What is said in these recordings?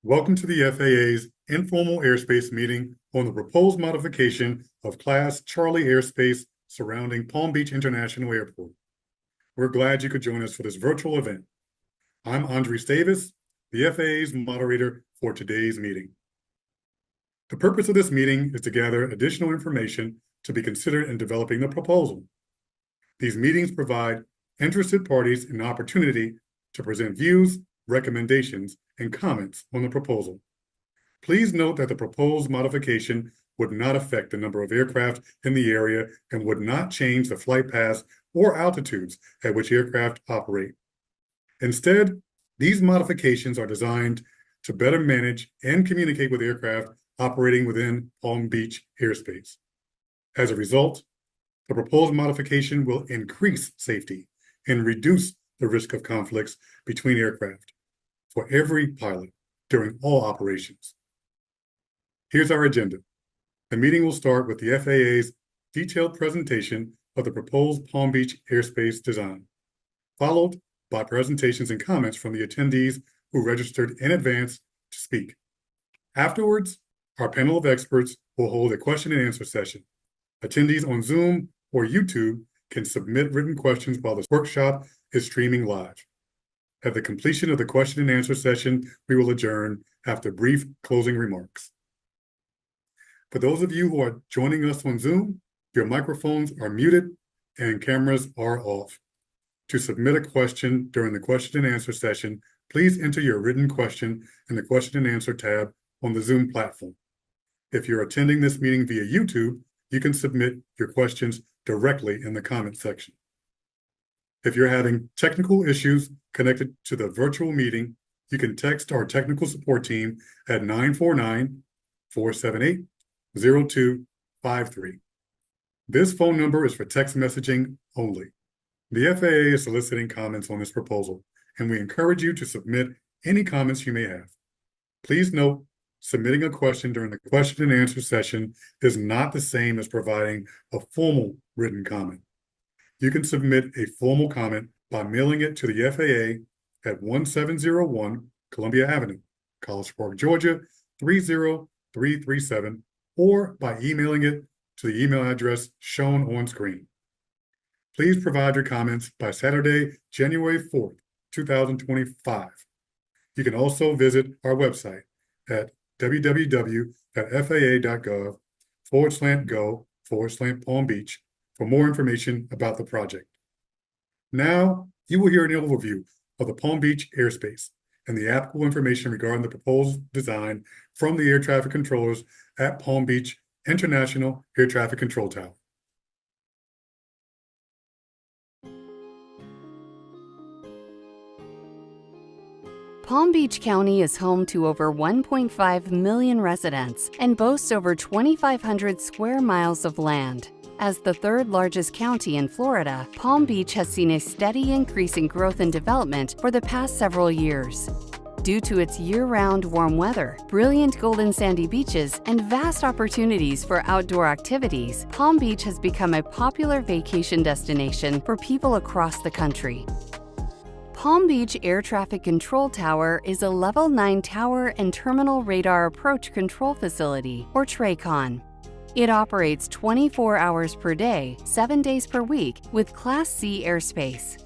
Welcome to the FAA's informal airspace meeting on the proposed modification of Class Charlie airspace surrounding Palm Beach International Airport. We're glad you could join us for this virtual event. I'm Andres Davis, the FAA's moderator for today's meeting. The purpose of this meeting is to gather additional information to be considered in developing the proposal. These meetings provide interested parties an opportunity to present views, recommendations, and comments on the proposal. Please note that the proposed modification would not affect the number of aircraft in the area and would not change the flight paths or altitudes at which aircraft operate. Instead, these modifications are designed to better manage and communicate with aircraft operating within Palm Beach airspace. As a result, the proposed modification will increase safety and reduce the risk of conflicts between aircraft for every pilot during all operations. Here's our agenda. The meeting will start with the FAA's detailed presentation of the proposed Palm Beach airspace design, followed by presentations and comments from the attendees who registered in advance to speak. Afterwards, our panel of experts will hold a question and answer session. Attendees on Zoom or YouTube can submit written questions while the workshop is streaming live. At the completion of the question and answer session, we will adjourn after brief closing remarks. For those of you who are joining us on Zoom, your microphones are muted and cameras are off. To submit a question during the question and answer session, please enter your written question in the question and answer tab on the Zoom platform. If you're attending this meeting via YouTube, you can submit your questions directly in the comment section. If you're having technical issues connected to the virtual meeting, you can text our technical support team at 949-478-0253. This phone number is for text messaging only. The FAA is soliciting comments on this proposal, and we encourage you to submit any comments you may have. Please note, submitting a question during the question and answer session is not the same as providing a formal written comment. You can submit a formal comment by mailing it to the FAA at 1701 Columbia Avenue, College Park, Georgia 30337, or by emailing it to the email address shown on screen. Please provide your comments by Saturday, January 4th, 2025. You can also visit our website at www.faa.gov/go/Palm Beach for more information about the project. Now, you will hear an overview of the Palm Beach airspace and the applicable information regarding the proposed design from the air traffic controllers at Palm Beach International Air Traffic Control Tower. Palm Beach County is home to over 1.5 million residents and boasts over 2,500 square miles of land. As the third largest county in Florida, Palm Beach has seen a steady increase in growth and development for the past several years. Due to its year-round warm weather, brilliant golden sandy beaches, and vast opportunities for outdoor activities, Palm Beach has become a popular vacation destination for people across the country. Palm Beach Air Traffic Control Tower is a Level 9 tower and terminal radar approach control facility, or TRACON. It operates 24 hours per day, 7 days per week, with Class C airspace.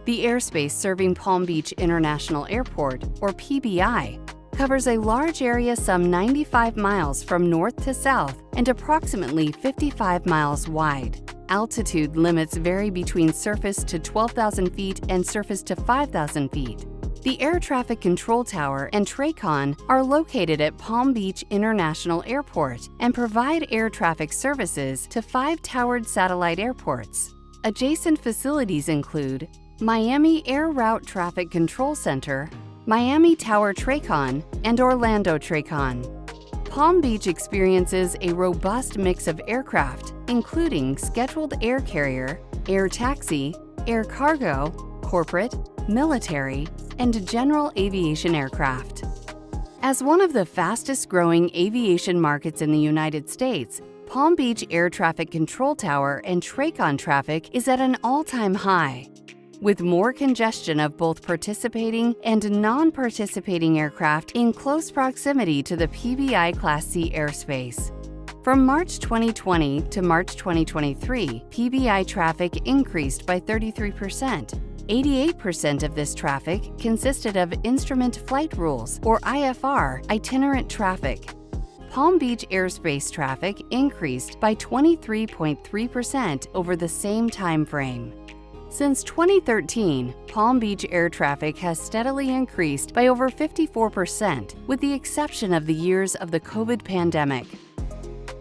The airspace serving Palm Beach International Airport, or PBI, covers a large area some 95 miles from north to south and approximately 55 miles wide. Altitude limits vary between surface to 12,000 feet and surface to 5,000 feet. The Air Traffic Control Tower and TRACON are located at Palm Beach International Airport and provide air traffic services to 5 towered satellite airports. Adjacent facilities include Miami Air Route Traffic Control Center, Miami Tower TRACON, and Orlando TRACON. Palm Beach experiences a robust mix of aircraft, including scheduled air carrier, air taxi, air cargo, corporate, military, and general aviation aircraft. As one of the fastest-growing aviation markets in the United States, Palm Beach Air Traffic Control Tower and TRACON traffic is at an all-time high. with more congestion of both participating and non-participating aircraft in close proximity to the PBI Class C airspace. From March 2020 to March 2023, PBI traffic increased by 33%. 88% of this traffic consisted of Instrument Flight Rules, or IFR, itinerant traffic. Palm Beach airspace traffic increased by 23.3% over the same time frame. Since 2013, Palm Beach air traffic has steadily increased by over 54%, with the exception of the years of the COVID pandemic.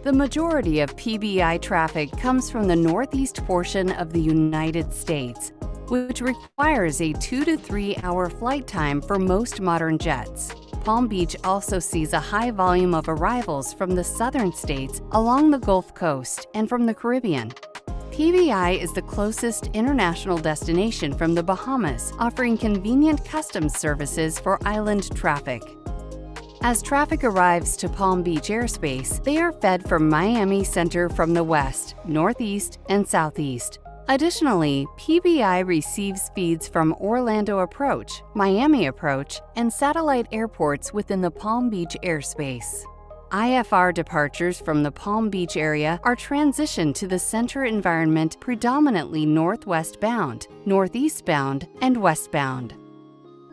The majority of PBI traffic comes from the northeast portion of the United States, which requires a 2 to 3 hour flight time for most modern jets. Palm Beach also sees a high volume of arrivals from the southern states along the Gulf Coast and from the Caribbean. PBI is the closest international destination from the Bahamas, offering convenient customs services for island traffic. As traffic arrives to Palm Beach airspace, they are fed from Miami Center from the west, northeast, and southeast. Additionally, PBI receives feeds from Orlando Approach, Miami Approach, and satellite airports within the Palm Beach airspace. IFR departures from the Palm Beach area are transitioned to the center environment predominantly northwest bound, northeast bound, and westbound.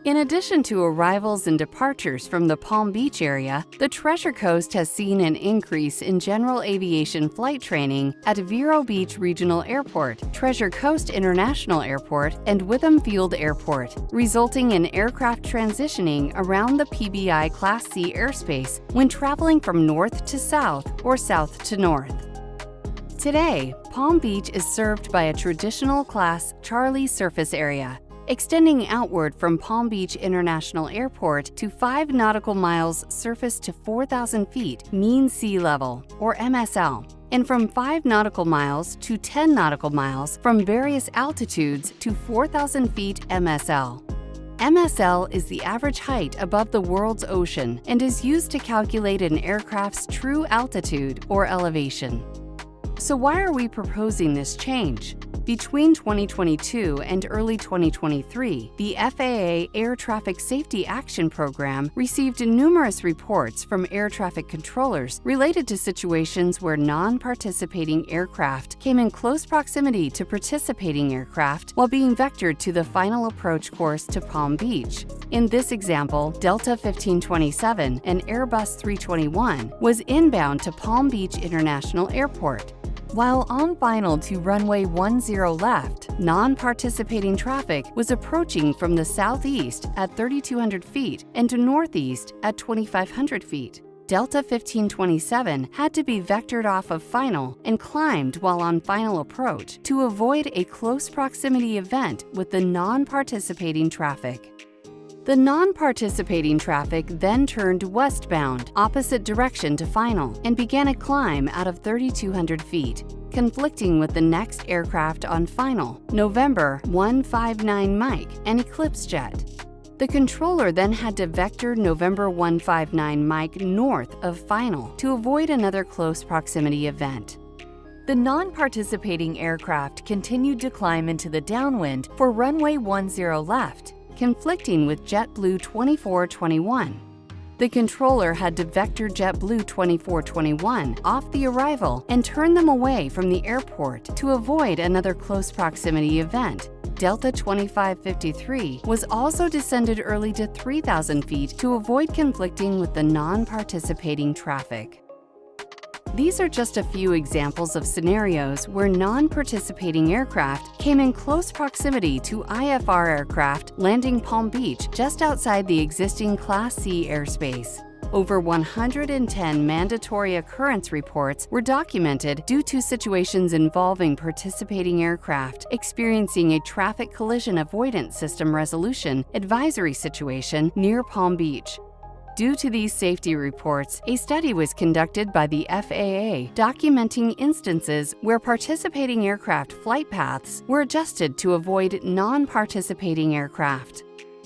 In addition to arrivals and departures from the Palm Beach area, the Treasure Coast has seen an increase in general aviation flight training at Vero Beach Regional Airport, Treasure Coast International Airport, and Witham Field Airport, resulting in aircraft transitioning around the PBI Class C airspace when traveling from north to south or south to north. Today, Palm Beach is served by a traditional Class Charlie surface area, extending outward from Palm Beach International Airport to 5 nautical miles surface to 4,000 feet mean sea level, or MSL, and from 5 nautical miles to 10 nautical miles from various altitudes to 4,000 feet MSL. MSL is the average height above the world's ocean and is used to calculate an aircraft's true altitude or elevation. So why are we proposing this change? Between 2022 and early 2023, the FAA Air Traffic Safety Action Program received numerous reports from air traffic controllers related to situations where non-participating aircraft came in close proximity to participating aircraft while being vectored to the final approach course to Palm Beach. In this example, Delta 1527 and Airbus 321 was inbound to Palm Beach International Airport. While on final to runway 10 left, non-participating traffic was approaching from the southeast at 3,200 feet and to northeast at 2,500 feet. Delta 1527 had to be vectored off of final and climbed while on final approach to avoid a close proximity event with the non-participating traffic. The non-participating traffic then turned westbound, opposite direction to final, and began a climb out of 3,200 feet, conflicting with the next aircraft on final, November 159 Mike, an Eclipse jet. The controller then had to vector November 159 Mike north of final to avoid another close proximity event. The non-participating aircraft continued to climb into the downwind for runway 10 left, conflicting with JetBlue 2421. The controller had to vector JetBlue 2421 off the arrival and turn them away from the airport to avoid another close proximity event. Delta 2553 was also descended early to 3,000 feet to avoid conflicting with the non-participating traffic. These are just a few examples of scenarios where non-participating aircraft came in close proximity to IFR aircraft landing Palm Beach just outside the existing Class C airspace. Over 110 mandatory occurrence reports were documented due to situations involving participating aircraft experiencing a traffic collision avoidance system resolution advisory situation near Palm Beach. Due to these safety reports, a study was conducted by the FAA documenting instances where participating aircraft flight paths were adjusted to avoid non-participating aircraft.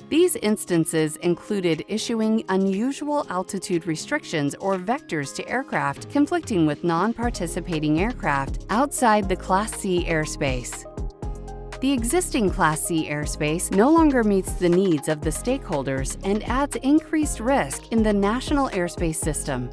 These instances included issuing unusual altitude restrictions or vectors to aircraft conflicting with non-participating aircraft outside the Class C airspace. The existing Class C airspace no longer meets the needs of the stakeholders and adds increased risk in the national airspace system.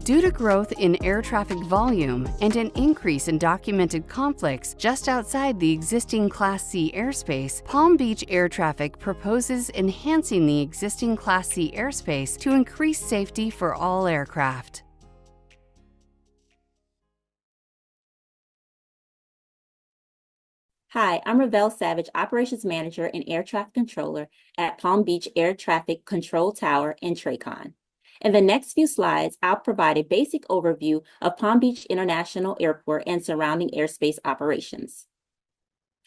Due to growth in air traffic volume and an increase in documented conflicts just outside the existing Class C airspace, Palm Beach Air Traffic proposes enhancing the existing Class C airspace to increase safety for all aircraft. Hi, I'm Ravel Savage, Operations Manager and Air Traffic Controller at Palm Beach Air Traffic Control Tower in Tracon. In the next few slides, I'll provide a basic overview of Palm Beach International Airport and surrounding airspace operations.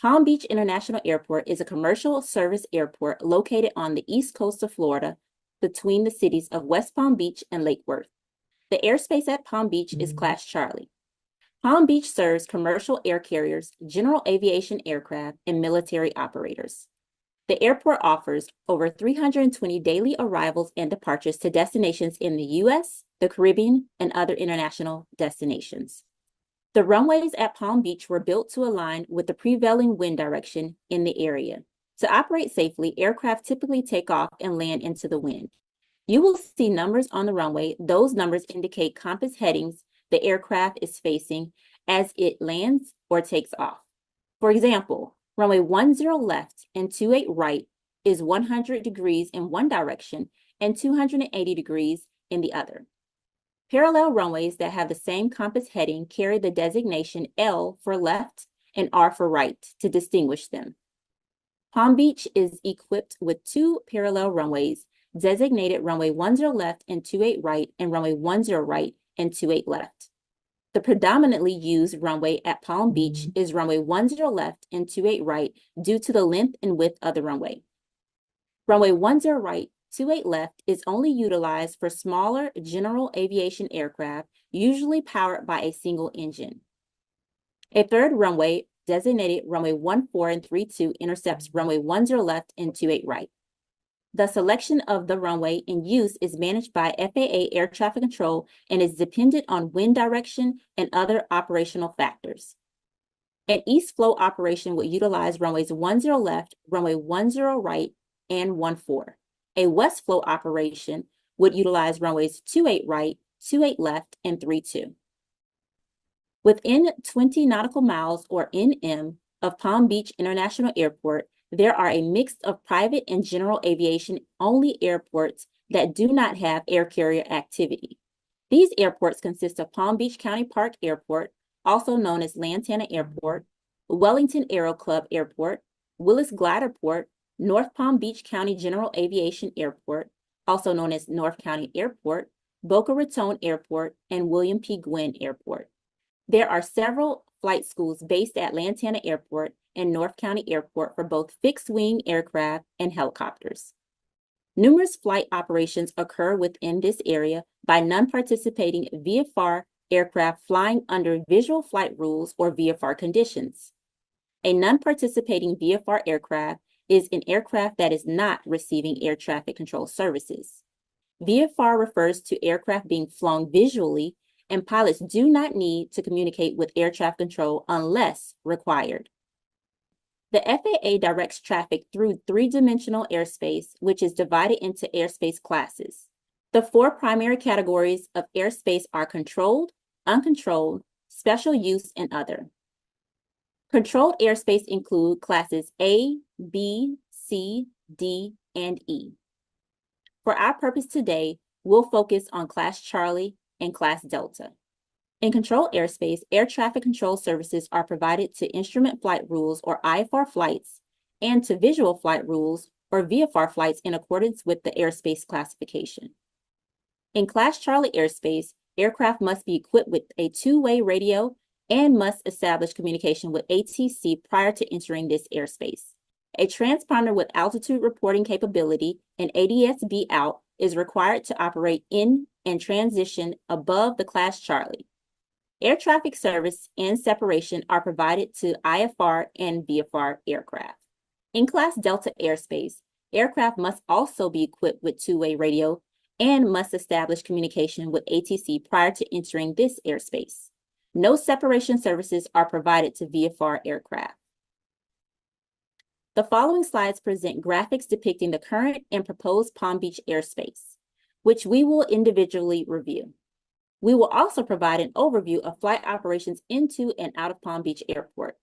Palm Beach International Airport is a commercial service airport located on the east coast of Florida between the cities of West Palm Beach and Lake Worth. The airspace at Palm Beach is Class Charlie. Palm Beach serves commercial air carriers, general aviation aircraft, and military operators. The airport offers over 320 daily arrivals and departures to destinations in the U.S., the Caribbean, and other international destinations. The runways at Palm Beach were built to align with the prevailing wind direction in the area. To operate safely, aircraft typically take off and land into the wind. You will see numbers on the runway. Those numbers indicate compass headings the aircraft is facing as it lands or takes off. For example, runway 10 left and 28 right is 100 degrees in one direction and 280 degrees in the other. Parallel runways that have the same compass heading carry the designation L for left and R for right to distinguish them. Palm Beach is equipped with two parallel runways designated runway 10 left and 28 right and runway 10 right and 28 left. The predominantly used runway at Palm Beach is runway 10 left and 28 right due to the length and width of the runway. Runway 10 right, 28 left is only utilized for smaller general aviation aircraft, usually powered by a single engine. A third runway, designated runway 14 and 32, intercepts runway 10 left and 28 right. The selection of the runway in use is managed by FAA Air Traffic Control and is dependent on wind direction and other operational factors. An east flow operation would utilize runways 10 left, runway 10 right, and 14. A west flow operation would utilize runways 28 right, 28 left, and 32. Within 20 nautical miles, or NM, of Palm Beach International Airport, there are a mix of private and general aviation only airports that do not have air carrier activity. These airports consist of Palm Beach County Park Airport, also known as Lantana Airport, Wellington Aero Club Airport, Willis Glider Port, North Palm Beach County General Aviation Airport, also known as North County Airport, Boca Raton Airport, and William P. Gwynn Airport. There are several flight schools based at Lantana Airport and North County Airport for both fixed-wing aircraft and helicopters. Numerous flight operations occur within this area by non-participating VFR aircraft flying under visual flight rules or VFR conditions. A non-participating VFR aircraft is an aircraft that is not receiving air traffic control services. VFR refers to aircraft being flown visually, and pilots do not need to communicate with air traffic control unless required. The FAA directs traffic through three-dimensional airspace, which is divided into airspace classes. The four primary categories of airspace are controlled, uncontrolled, special use, and other. Controlled airspace include classes A, B, C, D, and E. For our purpose today, we'll focus on Class Charlie and Class Delta. In controlled airspace, air traffic control services are provided to instrument flight rules, or IFR flights, and to visual flight rules, or VFR flights, in accordance with the airspace classification. In Class Charlie airspace, aircraft must be equipped with a two-way radio and must establish communication with ATC prior to entering this airspace. A transponder with altitude reporting capability and ADS-B out is required to operate in and transition above the Class Charlie. Air traffic service and separation are provided to IFR and VFR aircraft. In Class Delta airspace, aircraft must also be equipped with two-way radio and must establish communication with ATC prior to entering this airspace. No separation services are provided to VFR aircraft. The following slides present graphics depicting the current and proposed Palm Beach airspace, which we will individually review. We will also provide an overview of flight operations into and out of Palm Beach Airport.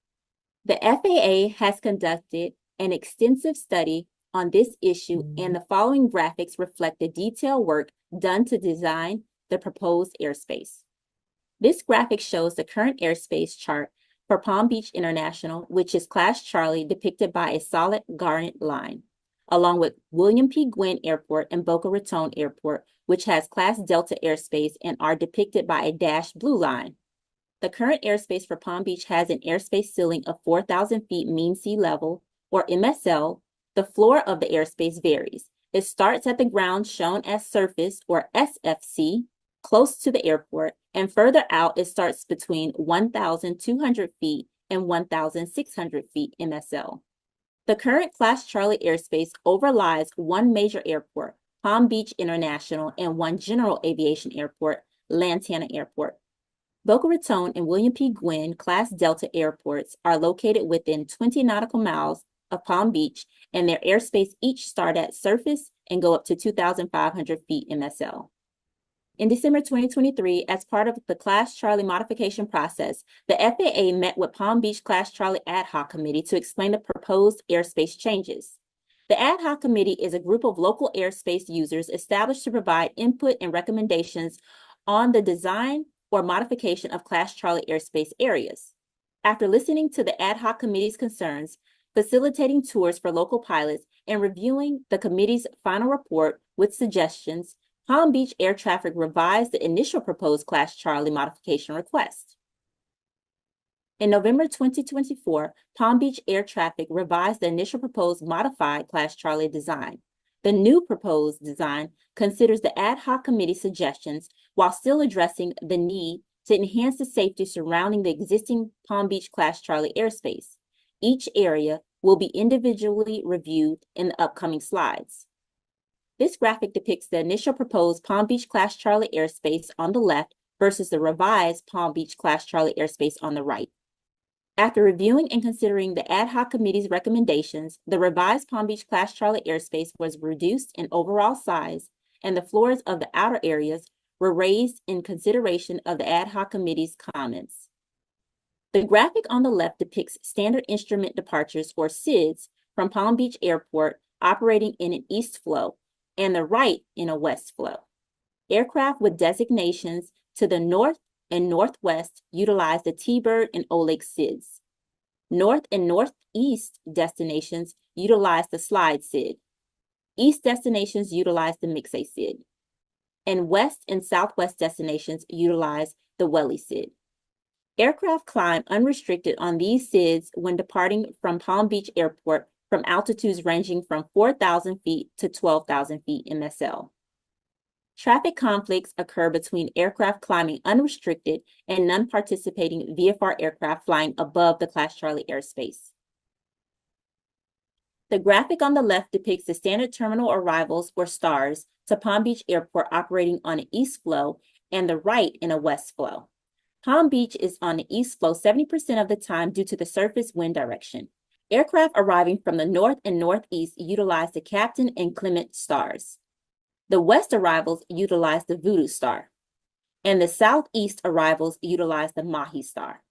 The FAA has conducted an extensive study on this issue, and the following graphics reflect the detailed work done to design the proposed airspace. This graphic shows the current airspace chart for Palm Beach International, which is Class Charlie, depicted by a solid garnet line, along with William P. Gwynn Airport and Boca Raton Airport, which has Class Delta airspace and are depicted by a dashed blue line. The current airspace for Palm Beach has an airspace ceiling of 4,000 feet mean sea level, or MSL. The floor of the airspace varies. It starts at the ground shown as surface, or SFC, close to the airport, and further out it starts between 1,200 feet and 1,600 feet MSL. The current Class Charlie airspace overlies one major airport, Palm Beach International, and one general aviation airport, Lantana Airport. Boca Raton and William P. Gwynn Class Delta airports are located within 20 nautical miles of Palm Beach, and their airspace each start at surface and go up to 2,500 feet MSL. In December 2023, as part of the Class Charlie modification process, the FAA met with Palm Beach Class Charlie Ad Hoc Committee to explain the proposed airspace changes. The Ad Hoc Committee is a group of local airspace users established to provide input and recommendations on the design or modification of Class Charlie airspace areas. After listening to the Ad Hoc Committee's concerns, facilitating tours for local pilots, and reviewing the committee's final report with suggestions, Palm Beach Air Traffic revised the initial proposed Class Charlie modification request. In November 2024, Palm Beach Air Traffic revised the initial proposed modified Class Charlie design. The new proposed design considers the Ad Hoc Committee's suggestions while still addressing the need to enhance the safety surrounding the existing Palm Beach Class Charlie airspace. Each area will be individually reviewed in the upcoming slides. This graphic depicts the initial proposed Palm Beach Class Charlie airspace on the left versus the revised Palm Beach Class Charlie airspace on the right. After reviewing and considering the Ad Hoc Committee's recommendations, the revised Palm Beach Class Charlie airspace was reduced in overall size, and the floors of the outer areas were raised in consideration of the Ad Hoc Committee's comments. The graphic on the left depicts standard instrument departures, or SIDs, from Palm Beach Airport operating in an east flow, and the right in a west flow. Aircraft with designations to the north and northwest utilize the T-Bird and Oleg SIDs. North and northeast destinations utilize the slide SID. East destinations utilize the mix-A SID. And west and southwest destinations utilize the Welly SID. Aircraft climb unrestricted on these SIDs when departing from Palm Beach Airport from altitudes ranging from 4,000 feet to 12,000 feet MSL. Traffic conflicts occur between aircraft climbing unrestricted and non-participating VFR aircraft flying above the Class Charlie airspace. The graphic on the left depicts the standard terminal arrivals, or STARS, to Palm Beach Airport operating on an east flow, and the right in a west flow. Palm Beach is on the east flow 70% of the time due to the surface wind direction. Aircraft arriving from the north and northeast utilize the Captain and Clement stars. The west arrivals utilize the Voodoo star, and the southeast arrivals utilize the Mahi star.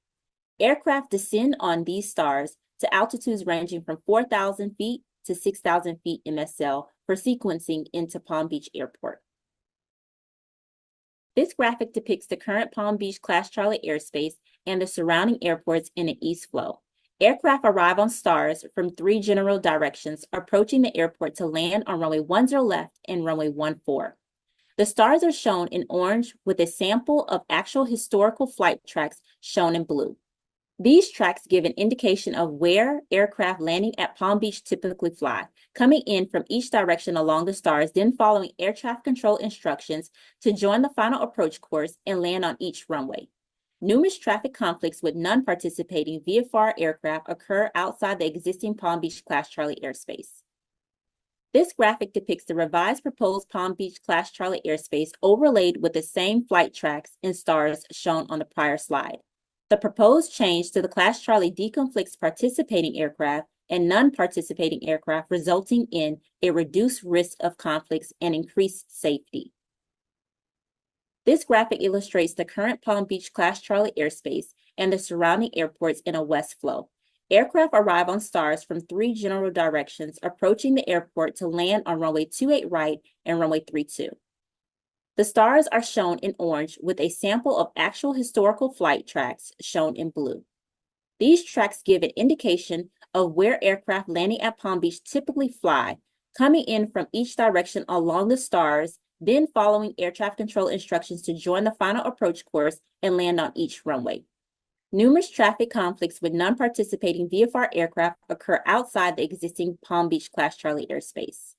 Aircraft descend on these stars to altitudes ranging from 4,000 feet to 6,000 feet MSL for sequencing into Palm Beach Airport. This graphic depicts the current Palm Beach Class Charlie airspace and the surrounding airports in an east flow. Aircraft arrive on stars from 3 general directions, approaching the airport to land on runway 10 left and runway 14. The stars are shown in orange with a sample of actual historical flight tracks shown in blue. These tracks give an indication of where aircraft landing at Palm Beach typically fly, coming in from each direction along the stars, then following air traffic control instructions to join the final approach course and land on each runway. Numerous traffic conflicts with non-participating VFR aircraft occur outside the existing Palm Beach Class Charlie airspace. This graphic depicts the revised proposed Palm Beach Class Charlie airspace overlaid with the same flight tracks and stars shown on the prior slide. The proposed change to the Class Charlie deconflicts participating aircraft and non-participating aircraft, resulting in a reduced risk of conflicts and increased safety. This graphic illustrates the current Palm Beach Class Charlie airspace and the surrounding airports in a west flow. Aircraft arrive on stars from 3 general directions, approaching the airport to land on runway 28 right and runway 32. The stars are shown in orange with a sample of actual historical flight tracks shown in blue. These tracks give an indication of where aircraft landing at Palm Beach typically fly, coming in from each direction along the stars, then following air traffic control instructions to join the final approach course and land on each runway. Numerous traffic conflicts with non-participating VFR aircraft occur outside the existing Palm Beach Class Charlie airspace.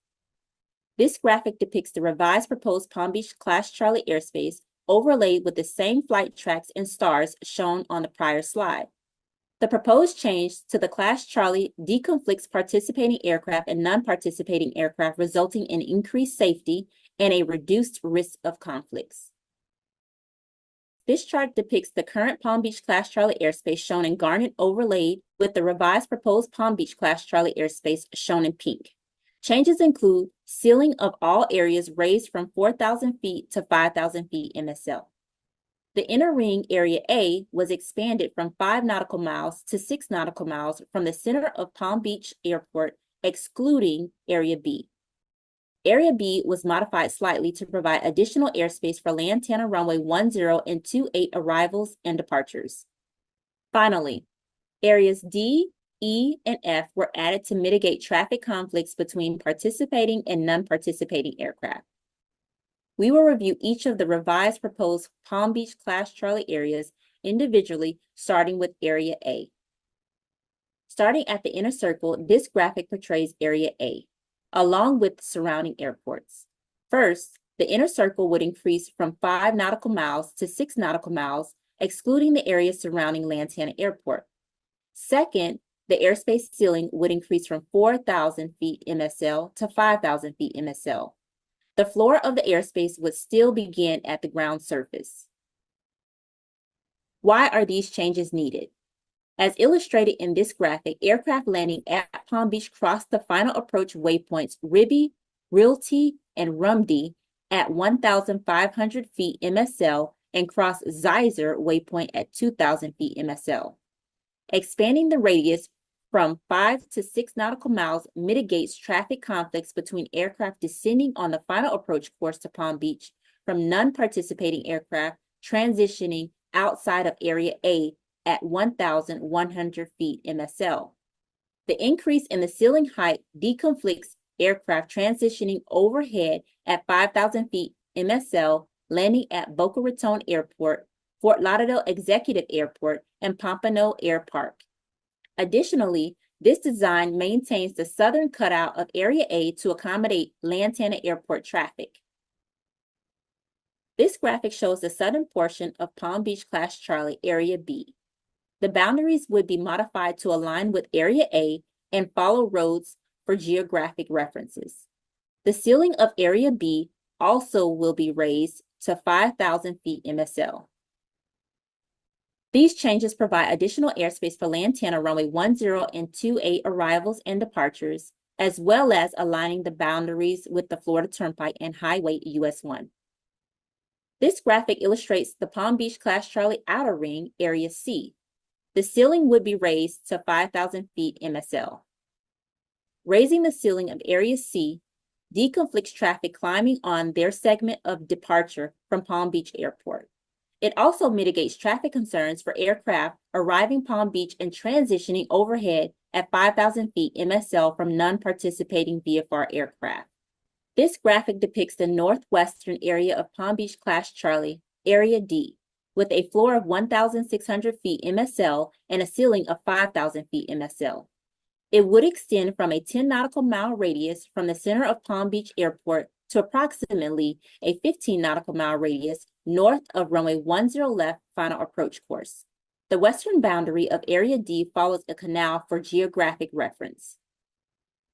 This graphic depicts the revised proposed Palm Beach Class Charlie airspace overlaid with the same flight tracks and stars shown on the prior slide. The proposed change to the Class Charlie deconflicts participating aircraft and non-participating aircraft, resulting in increased safety and a reduced risk of conflicts. This chart depicts the current Palm Beach Class Charlie airspace shown in garnet overlaid with the revised proposed Palm Beach Class Charlie airspace shown in pink. Changes include ceiling of all areas raised from 4,000 feet to 5,000 feet MSL. The inner ring area A was expanded from 5 nautical miles to 6 nautical miles from the center of Palm Beach Airport, excluding area B. Area B was modified slightly to provide additional airspace for Lantana runway 10 and 28 arrivals and departures. Finally, areas D, E, and F were added to mitigate traffic conflicts between participating and non-participating aircraft. We will review each of the revised proposed Palm Beach Class Charlie areas individually, starting with Area A. Starting at the inner circle, this graphic portrays Area A, along with surrounding airports. First, the inner circle would increase from 5 nautical miles to 6 nautical miles, excluding the area surrounding Lantana Airport. Second, the airspace ceiling would increase from 4,000 feet MSL to 5,000 feet MSL. The floor of the airspace would still begin at the ground surface. Why are these changes needed? As illustrated in this graphic, aircraft landing at Palm Beach crossed the final approach waypoints Ribby, Realty, and Rumdy at 1,500 feet MSL and crossed Zeiser waypoint at 2,000 feet MSL. Expanding the radius from 5 to 6 nautical miles mitigates traffic conflicts between aircraft descending on the final approach course to Palm Beach from non-participating aircraft transitioning outside of Area A at 1,100 feet MSL. The increase in the ceiling height deconflicts aircraft transitioning overhead at 5,000 feet MSL, landing at Boca Raton Airport, Fort Lauderdale Executive Airport, and Pompano Air Park. Additionally, this design maintains the southern cutout of Area A to accommodate Lantana Airport traffic. This graphic shows the southern portion of Palm Beach Class Charlie Area B. The boundaries would be modified to align with Area A and follow roads for geographic references. The ceiling of Area B also will be raised to 5,000 feet MSL. These changes provide additional airspace for Lantana runway 10 and 28 arrivals and departures, as well as aligning the boundaries with the Florida Turnpike and Highway US 1. This graphic illustrates the Palm Beach Class Charlie outer ring, Area C. The ceiling would be raised to 5,000 feet MSL. Raising the ceiling of Area C deconflicts traffic climbing on their segment of departure from Palm Beach Airport. It also mitigates traffic concerns for aircraft arriving Palm Beach and transitioning overhead at 5,000 feet MSL from non-participating VFR aircraft. This graphic depicts the northwestern area of Palm Beach Class Charlie, Area D, with a floor of 1,600 feet MSL and a ceiling of 5,000 feet MSL. It would extend from a 10 nautical mile radius from the center of Palm Beach Airport to approximately a 15 nautical mile radius north of runway 10 left final approach course. The western boundary of Area D follows a canal for geographic reference.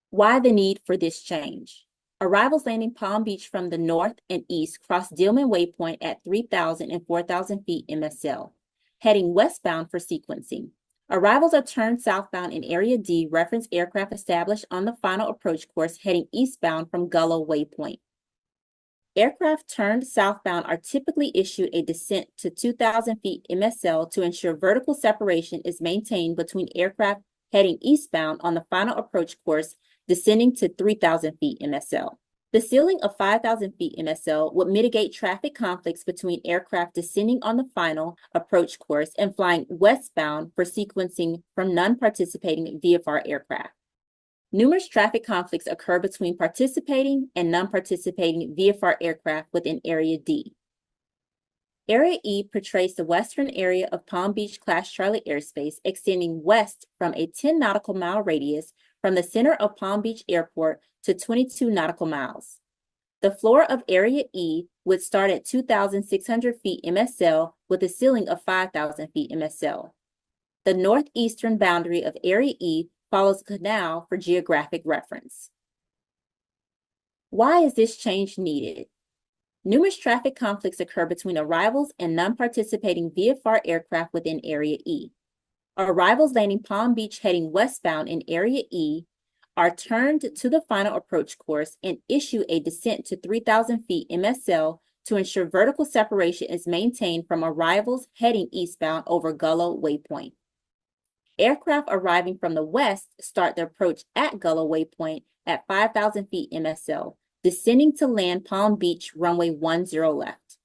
Why the need for this change? Arrivals landing Palm Beach from the north and east cross Dillman Waypoint at 3,000 and 4,000 feet MSL, heading westbound for sequencing. Arrivals are turned southbound in Area D, reference aircraft established on the final approach course heading eastbound from Gullah Waypoint. Aircraft turned southbound are typically issued a descent to 2,000 feet MSL to ensure vertical separation is maintained between aircraft heading eastbound on the final approach course descending to 3,000 feet MSL. The ceiling of 5,000 feet MSL would mitigate traffic conflicts between aircraft descending on the final approach course and flying westbound for sequencing from non-participating VFR aircraft. Numerous traffic conflicts occur between participating and non-participating VFR aircraft within Area D. Area E portrays the western area of Palm Beach Class Charlie airspace extending west from a 10 nautical mile radius from the center of Palm Beach Airport to 22 nautical miles. The floor of Area E would start at 2,600 feet MSL with a ceiling of 5,000 feet MSL. The northeastern boundary of Area E follows the canal for geographic reference. Why is this change needed? Numerous traffic conflicts occur between arrivals and non-participating VFR aircraft within Area E. Arrivals landing Palm Beach heading westbound in Area E are turned to the final approach course and issue a descent to 3,000 feet MSL to ensure vertical separation is maintained from arrivals heading eastbound over Gullah Waypoint. Aircraft arriving from the west start their approach at Gullah Waypoint at 5,000 feet MSL, descending to land Palm Beach runway 10 left.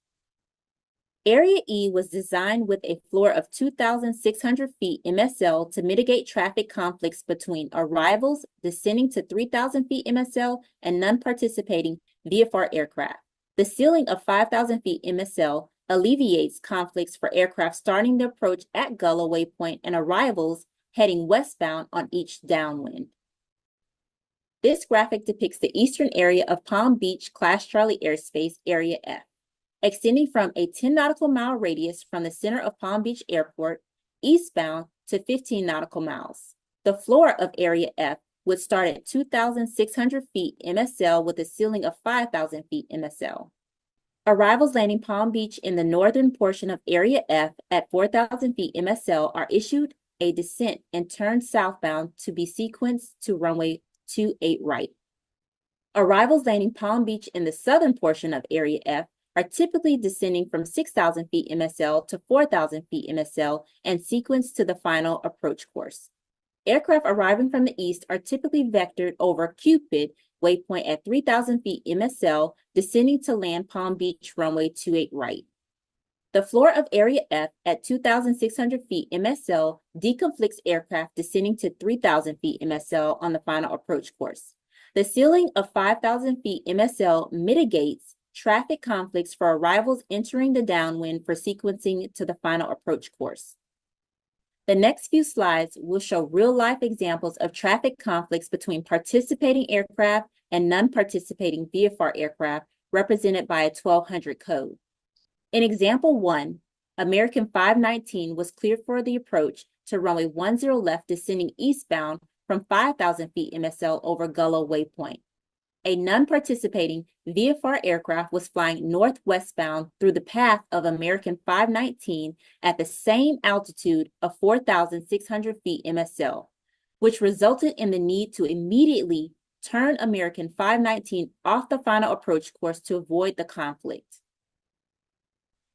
Area E was designed with a floor of 2,600 feet MSL to mitigate traffic conflicts between arrivals descending to 3,000 feet MSL and non-participating VFR aircraft. The ceiling of 5,000 feet MSL alleviates conflicts for aircraft starting their approach at Gullah Waypoint and arrivals heading westbound on each downwind. This graphic depicts the eastern area of Palm Beach Class Charlie airspace, Area F, extending from a 10 nautical mile radius from the center of Palm Beach Airport eastbound to 15 nautical miles. The floor of Area F would start at 2,600 feet MSL with a ceiling of 5,000 feet MSL. Arrivals landing Palm Beach in the northern portion of Area F at 4,000 feet MSL are issued a descent and turned southbound to be sequenced to runway 28 right. Arrivals landing Palm Beach in the southern portion of Area F are typically descending from 6,000 feet MSL to 4,000 feet MSL and sequenced to the final approach course. Aircraft arriving from the east are typically vectored over Cupid Waypoint at 3,000 feet MSL, descending to land Palm Beach runway 28 right. The floor of Area F at 2,600 feet MSL deconflicts aircraft descending to 3,000 feet MSL on the final approach course. The ceiling of 5,000 feet MSL mitigates traffic conflicts for arrivals entering the downwind for sequencing to the final approach course. The next few slides will show real-life examples of traffic conflicts between participating aircraft and non-participating VFR aircraft represented by a 1200 code. In example 1, American 519 was cleared for the approach to runway 10 left descending eastbound from 5,000 feet MSL over Gullah Waypoint. A non-participating VFR aircraft was flying northwestbound through the path of American 519 at the same altitude of 4,600 feet MSL, which resulted in the need to immediately turn American 519 off the final approach course to avoid the conflict.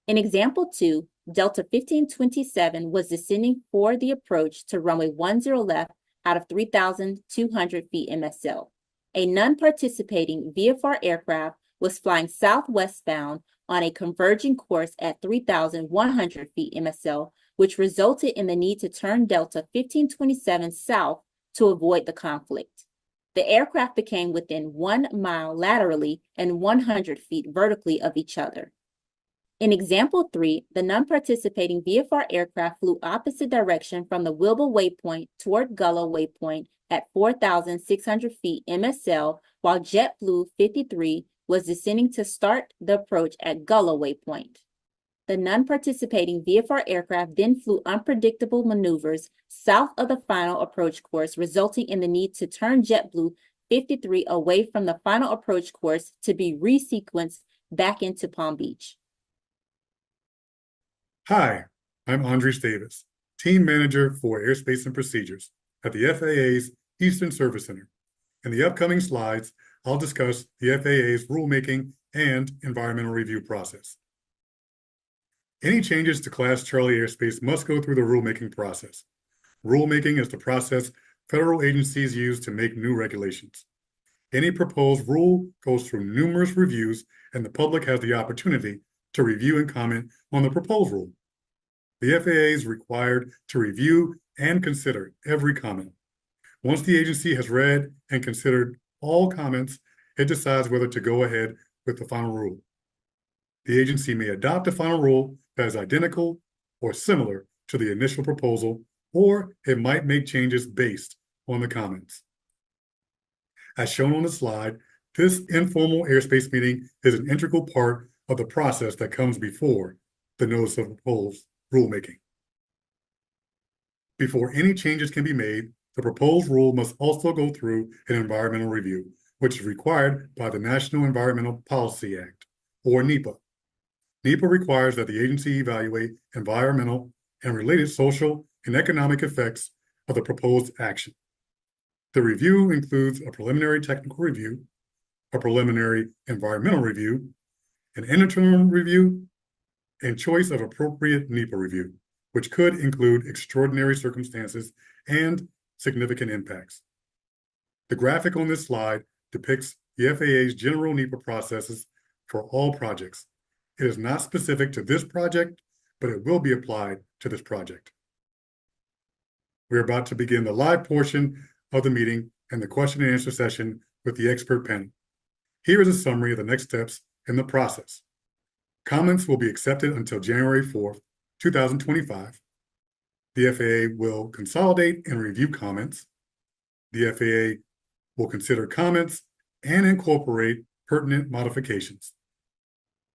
In example 2, Delta 1527 was descending for the approach to runway 10 left out of 3,200 feet MSL. A non-participating VFR aircraft was flying southwestbound on a converging course at 3,100 feet MSL, which resulted in the need to turn Delta 1527 south to avoid the conflict. The aircraft became within 1 mile laterally and 100 feet vertically of each other. In example 3, the non-participating VFR aircraft flew opposite direction from the Wilbur Waypoint toward Gullah Waypoint at 4,600 feet MSL, while JetBlue 53 was descending to start the approach at Gullah Waypoint. The non-participating VFR aircraft then flew unpredictable maneuvers south of the final approach course, resulting in the need to turn JetBlue 53 away from the final approach course to be resequenced back into Palm Beach. Hi, I'm Andres Davis, Team Manager for Airspace and Procedures at the FAA's Eastern Service Center. In the upcoming slides, I'll discuss the FAA's rulemaking and environmental review process. Any changes to Class Charlie airspace must go through the rulemaking process. Rulemaking is the process federal agencies use to make new regulations. Any proposed rule goes through numerous reviews, and the public has the opportunity to review and comment on the proposed rule. The FAA is required to review and consider every comment. Once the agency has read and considered all comments, it decides whether to go ahead with the final rule. The agency may adopt a final rule that is identical or similar to the initial proposal, or it might make changes based on the comments. As shown on the slide, this informal airspace meeting is an integral part of the process that comes before the notice of proposed rulemaking. Before any changes can be made, the proposed rule must also go through an environmental review, which is required by the National Environmental Policy Act, or NEPA. NEPA requires that the agency evaluate environmental and related social and economic effects of the proposed action. The review includes a preliminary technical review, a preliminary environmental review, an internal review, and choice of appropriate NEPA review, which could include extraordinary circumstances and significant impacts. The graphic on this slide depicts the FAA's general NEPA processes for all projects. It is not specific to this project, but it will be applied to this project. We're about to begin the live portion of the meeting and the question and answer session with the expert panel. Here is a summary of the next steps in the process. Comments will be accepted until January 4th, 2025. The FAA will consolidate and review comments. The FAA will consider comments and incorporate pertinent modifications.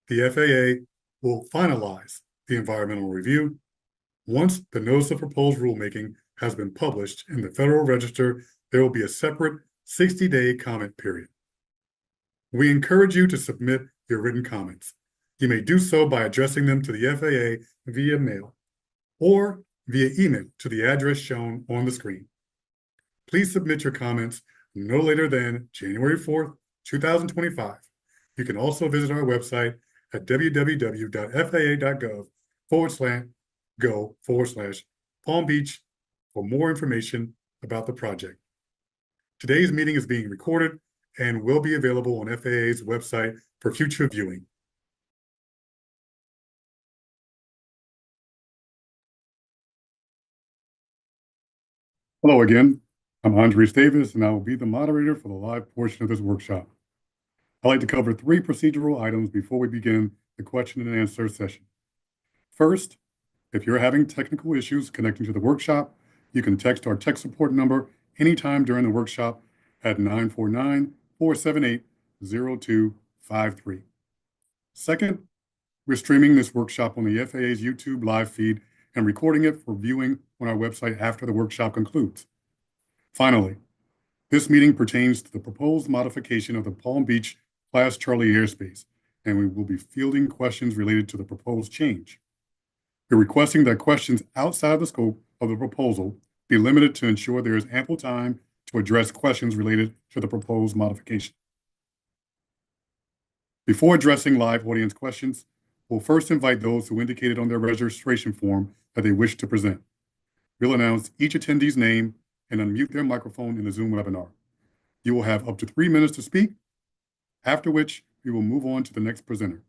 The FAA will finalize the environmental review. Once the notice of proposed rulemaking has been published in the Federal Register, there will be a separate 60-day comment period. We encourage you to submit your written comments. You may do so by addressing them to the FAA via mail or via email to the address shown on the screen. Please submit your comments no later than January 4th, 2025. You can also visit our website at www.faa.gov/go/Palm Beach for more information about the project. Today's meeting is being recorded and will be available on FAA's website for future viewing. Hello again. I'm Andres Davis, and I will be the moderator for the live portion of this workshop. I'd like to cover 3 procedural items before we begin the question and answer session. First, if you're having technical issues connecting to the workshop, you can text our tech support number anytime during the workshop at 949-478-0253. Second, we're streaming this workshop on the FAA's YouTube live feed and recording it for viewing on our website after the workshop concludes. Finally, this meeting pertains to the proposed modification of the Palm Beach Class Charlie airspace, and we will be fielding questions related to the proposed change. We're requesting that questions outside the scope of the proposal be limited to ensure there is ample time to address questions related to the proposed modification. Before addressing live audience questions, we'll first invite those who indicated on their registration form that they wish to present. We'll announce each attendee's name and unmute their microphone in the Zoom webinar. You will have up to 3 minutes to speak, after which we will move on to the next presenter.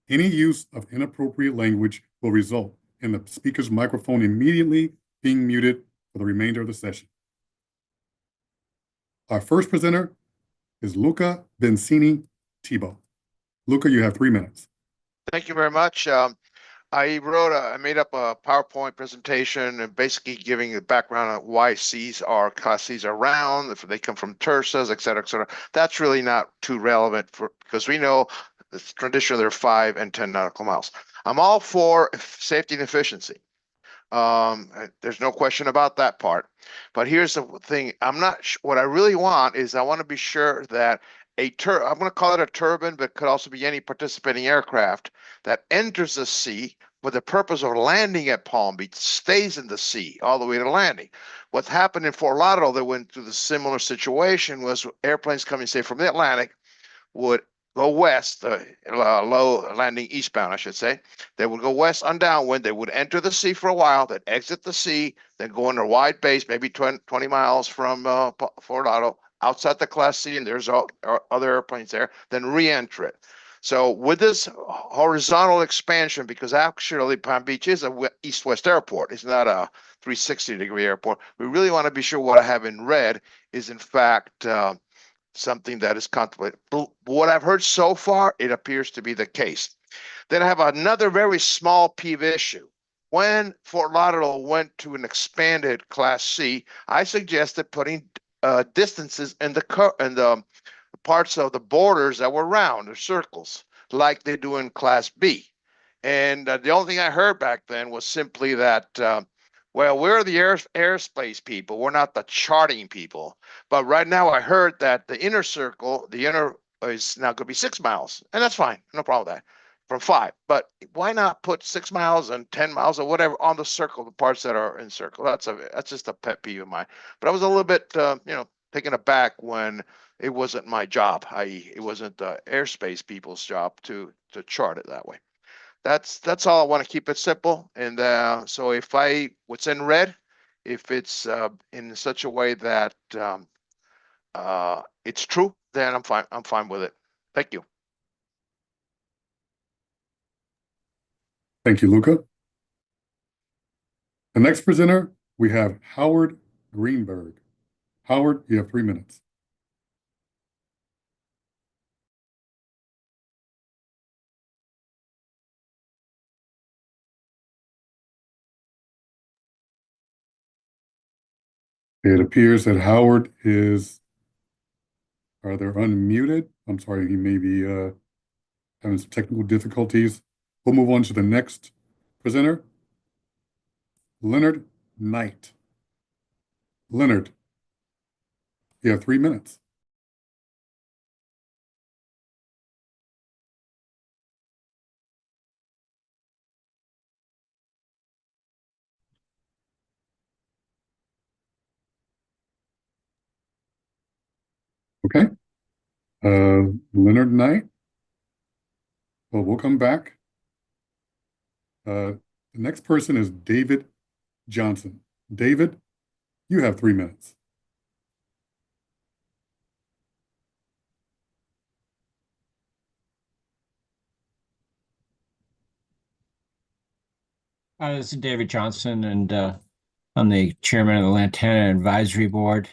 Any use of inappropriate language will result in the speaker's microphone immediately being muted for the remainder of the session. Our first presenter is Luca Bensini-Thibault. Luca, you have 3 minutes. Thank you very much. I made up a PowerPoint presentation and basically giving the background on why Class Cs are round, if they come from TERSAs, et cetera, et cetera. That's really not too relevant because we know traditionally they're 5 and 10 nautical miles. I'm all for safety and efficiency. There's no question about that part. But here's the thing. What I really want is I want to be sure that I'm going to call it a turbine, but it could also be any participating aircraft that enters the sea for the purpose of landing at Palm Beach stays in the sea all the way to landing. What happened in Fort Lauderdale, they went through the similar situation, was airplanes coming, say, from the Atlantic would go west, low landing eastbound, I should say. They would go west on downwind. They would enter the sea for a while, then exit the sea, then go into a wide base, maybe 20 miles from Fort Lauderdale, outside the Class C, and there's other airplanes there, then re-enter it. So with this horizontal expansion, because actually Palm Beach is a east-west airport, it's not a 360-degree airport, we really want to be sure what I have in red is in fact something that is contemplated. But what I've heard so far, it appears to be the case. Then I have another very small peeve issue. When Fort Lauderdale went to an expanded Class C, I suggested putting distances in the parts of the borders that were round or circles, like they do in Class B. And the only thing I heard back then was simply that, well, we're the airspace people. We're not the charting people. But right now I heard that the inner circle, the inner is now going to be 6 miles. And that's fine. No problem with that. From 5. But why not put 6 miles and 10 miles or whatever on the circle, the parts that are in circle? That's just a pet peeve of mine. But I was a little bit, taken aback when it wasn't my job, i.e., it wasn't the airspace people's job to chart it that way. That's all. I want to keep it simple. And so if what's in red, if it's in such a way that it's true, then I'm fine. I'm fine with it. Thank you. Thank you, Luca. The next presenter, we have Howard Greenberg. Howard, you have 3 minutes. It appears that Howard is either unmuted. I'm sorry, he may be having some technical difficulties. We'll move on to the next presenter, Leonard Knight. Leonard, you have 3 minutes. Okay. Leonard Knight. Well, we'll come back. The next person is David Johnson. David, you have 3 minutes. This is David Johnson, and I'm the chairman of the Lantana Advisory Board,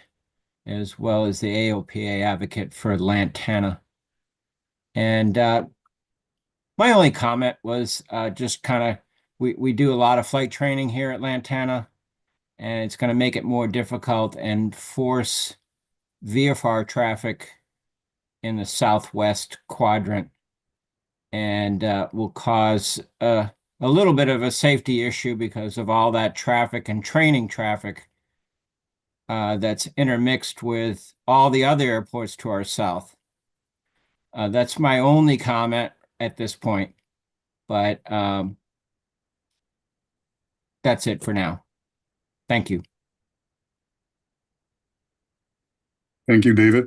as well as the AOPA advocate for Lantana. And my only comment was just kind of, we do a lot of flight training here at Lantana, and it's going to make it more difficult and force VFR traffic in the southwest quadrant, and will cause a little bit of a safety issue because of all that traffic and training traffic that's intermixed with all the other airports to our south. That's my only comment at this point, but that's it for now. Thank you. Thank you, David.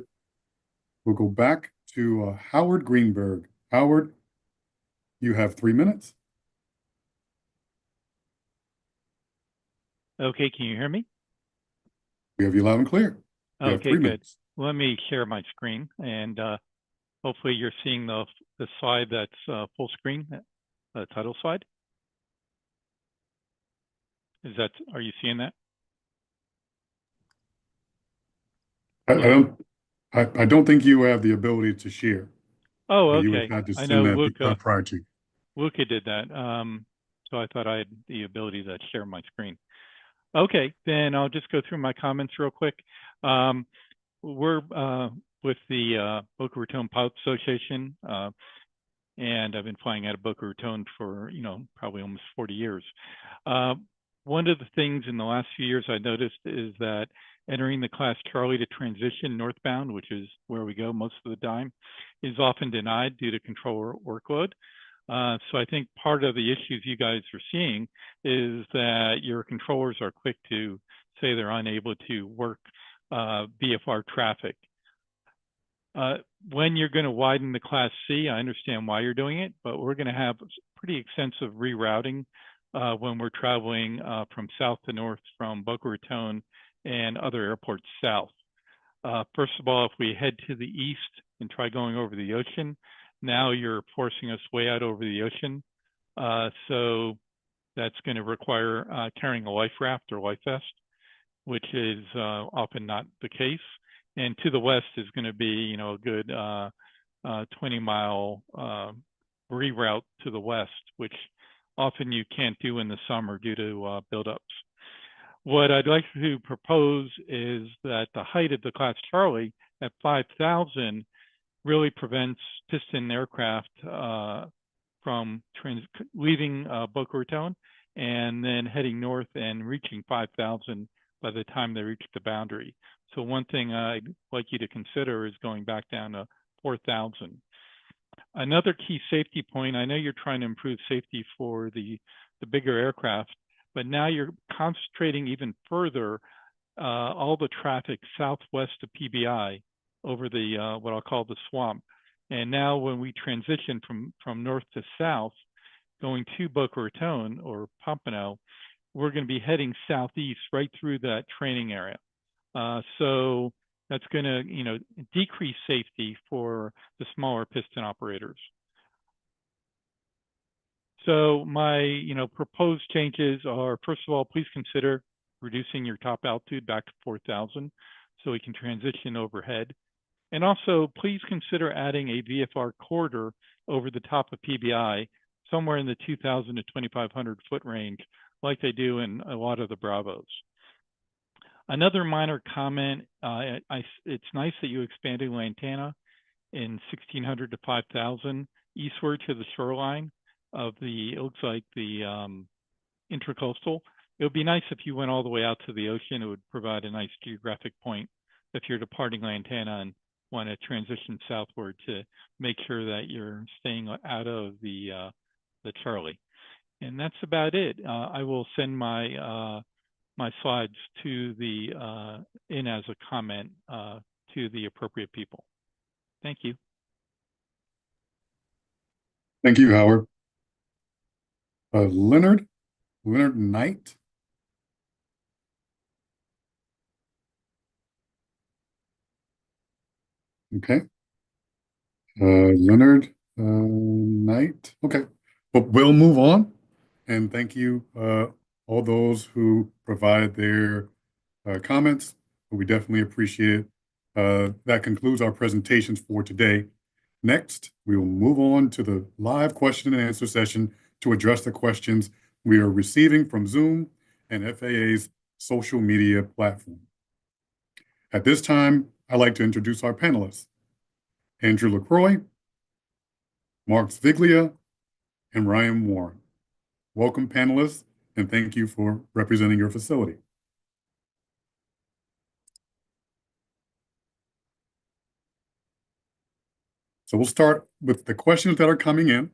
We'll go back to Howard Greenberg. Howard, you have 3 minutes. Okay, can you hear me? We have you loud and clear. You have Okay, 3 good. minutes. Let me share my screen, and hopefully you're seeing the slide that's full screen, the title slide. Are you seeing that? I don't think you have the ability to share. Oh, You would okay. have to I send know that prior to. Luca did that. So I thought I had the ability to share my screen. Okay, then I'll just go through my comments real quick. We're with the Boca Raton Pilot Association, and I've been flying out of Boca Raton for, probably almost 40 years. One of the things in the last few years I noticed is that entering the Class Charlie to transition northbound, which is where we go most of the time, is often denied due to controller workload. So I think part of the issues you guys are seeing is that your controllers are quick to say they're unable to work VFR traffic. When you're going to widen the Class C, I understand why you're doing it, but we're going to have pretty extensive rerouting when we're traveling from south to north from Boca Raton and other airports south. First of all, if we head to the east and try going over the ocean, now you're forcing us way out over the ocean. So that's going to require carrying a life raft or life vest, which is often not the case. And to the west is going to be, a good 20-mile reroute to the west, which often you can't do in the summer due to buildups. What I'd like to propose is that the height of the Class Charlie at 5,000 really prevents piston aircraft from leaving Boca Raton and then heading north and reaching 5,000 by the time they reach the boundary. So one thing I'd like you to consider is going back down to 4,000. Another key safety point, I know you're trying to improve safety for the bigger aircraft, but now you're concentrating even further all the traffic southwest of PBI over the what I'll call the swamp. And now when we transition from north to south, going to Boca Raton or Pompano, we're going to be heading southeast right through that training area. So that's going to, decrease safety for the smaller piston operators. So my, proposed changes are, first of all, please consider reducing your top altitude back to 4,000 so we can transition overhead. And also, please consider adding a VFR corridor over the top of PBI, somewhere in the 2,000 to 2,500 foot range, like they do in a lot of the Bravos. Another minor comment, it's nice that you expanded Lantana in 1,600 to 5,000 eastward to the shoreline of the, it looks like the intracoastal. It would be nice if you went all the way out to the ocean. It would provide a nice geographic point if you're departing Lantana and want to transition southward to make sure that you're staying out of the Charlie. And that's about it. I will send my my slides to the in as a comment to the appropriate people. Thank you. Thank you, Howard. Leonard Knight. Okay. Leonard Knight. Okay. Well, we'll move on. And thank you, all those who provided their comments. We definitely appreciate it. That concludes our presentations for today. Next, we will move on to the live question and answer session to address the questions we are receiving from Zoom and FAA's social media platform. At this time, I'd like to introduce our panelists, Andrew LaCroix, Mark Zviglia, and Ryan Warren. Welcome, panelists, and thank you for representing your facility. So we'll start with the questions that are coming in.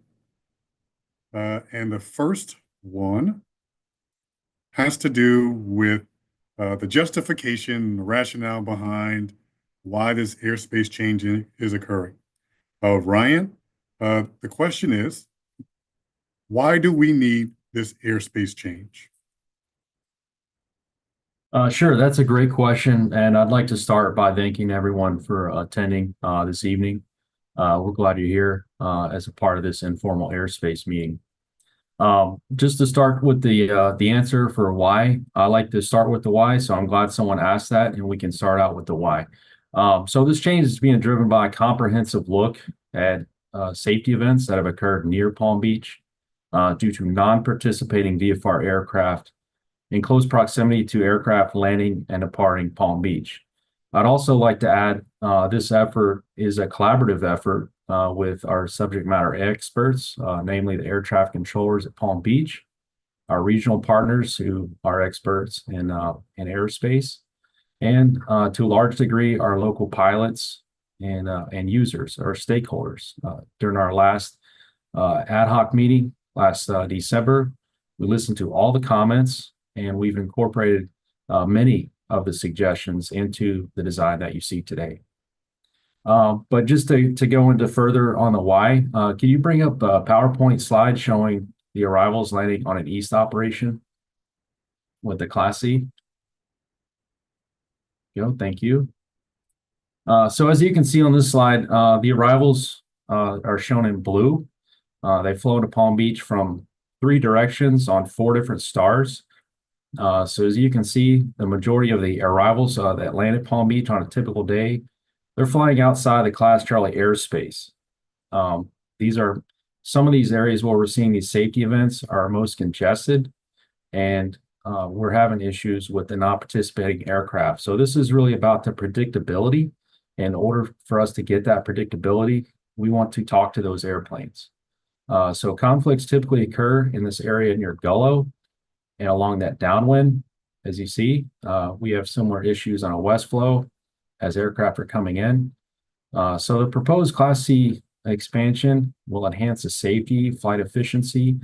And the first one has to do with the justification, the rationale behind why this airspace change is occurring. Ryan, the question is, why do we need this airspace change? Sure, that's a great question, and I'd like to start by thanking everyone for attending this evening. We're glad you're here as a part of this informal airspace meeting. Just to start with the answer for why, I like to start with the why, so I'm glad someone asked that, and we can start out with the why. So this change is being driven by a comprehensive look at safety events that have occurred near Palm Beach due to non-participating VFR aircraft in close proximity to aircraft landing and departing Palm Beach. I'd also like to add this effort is a collaborative effort with our subject matter experts, namely the air traffic controllers at Palm Beach, our regional partners who are experts in airspace, and to a large degree, our local pilots and users, our stakeholders. During our last ad hoc meeting last December. We listened to all the comments, and we've incorporated many of the suggestions into the design that you see today. But just to go into further on the why, can you bring up a PowerPoint slide showing the arrivals landing on an east operation with the Class C? Thank you. So as you can see on this slide, the arrivals are shown in blue. They flow to Palm Beach from 3 directions on 4 different stars. So as you can see, the majority of the arrivals that land at Palm Beach on a typical day, they're flying outside the Class Charlie airspace. These are some of these areas where we're seeing these safety events are most congested, and we're having issues with the non-participating aircraft. So this is really about the predictability. In order for us to get that predictability, we want to talk to those airplanes. So conflicts typically occur in this area near Gullo and along that downwind. As you see, we have similar issues on a west flow as aircraft are coming in. So the proposed Class C expansion will enhance the safety, flight efficiency.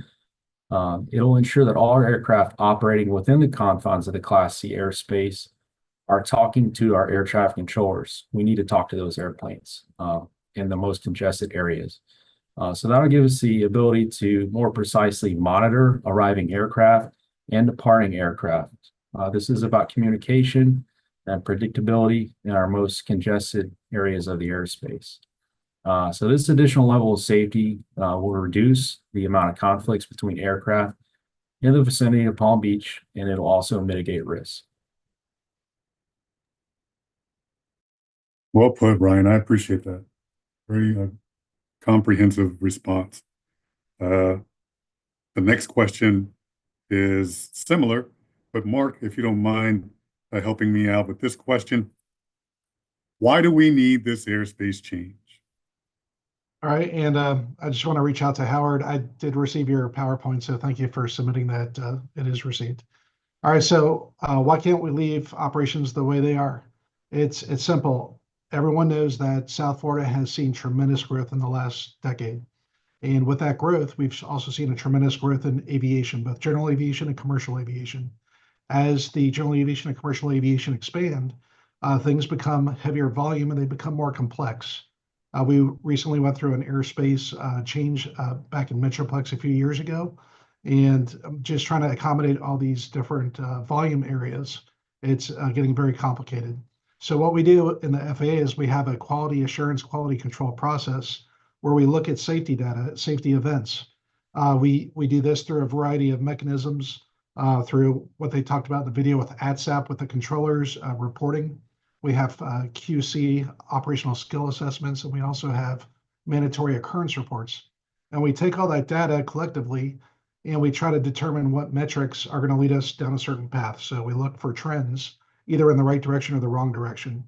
It'll ensure that all aircraft operating within the confines of the Class C airspace are talking to our air traffic controllers. We need to talk to those airplanes in the most congested areas. So that'll give us the ability to more precisely monitor arriving aircraft and departing aircraft. This is about communication and predictability in our most congested areas of the airspace. So this additional level of safety will reduce the amount of conflicts between aircraft in the vicinity of Palm Beach, and it'll also mitigate risk. Well put, Ryan. I appreciate that. Very comprehensive response. The next question is similar, but Mark, if you don't mind helping me out with this question, why do we need this airspace change? All right, and I just want to reach out to Howard. I did receive your PowerPoint, so thank you for submitting that. It is received. All right, so why can't we leave operations the way they are? It's simple. Everyone knows that South Florida has seen tremendous growth in the last decade. And with that growth, we've also seen a tremendous growth in aviation, both general aviation and commercial aviation. As the general aviation and commercial aviation expand, things become heavier volume and they become more complex. We recently went through an airspace change back in Metroplex a few years ago, and just trying to accommodate all these different volume areas, it's getting very complicated. So what we do in the FAA is we have a quality assurance, quality control process where we look at safety data, safety events. We do this through a variety of mechanisms, through what they talked about in the video with ADSAP, with the controllers reporting. We have QC, operational skill assessments, and we also have mandatory occurrence reports. And we take all that data collectively, and we try to determine what metrics are going to lead us down a certain path. So we look for trends, either in the right direction or the wrong direction.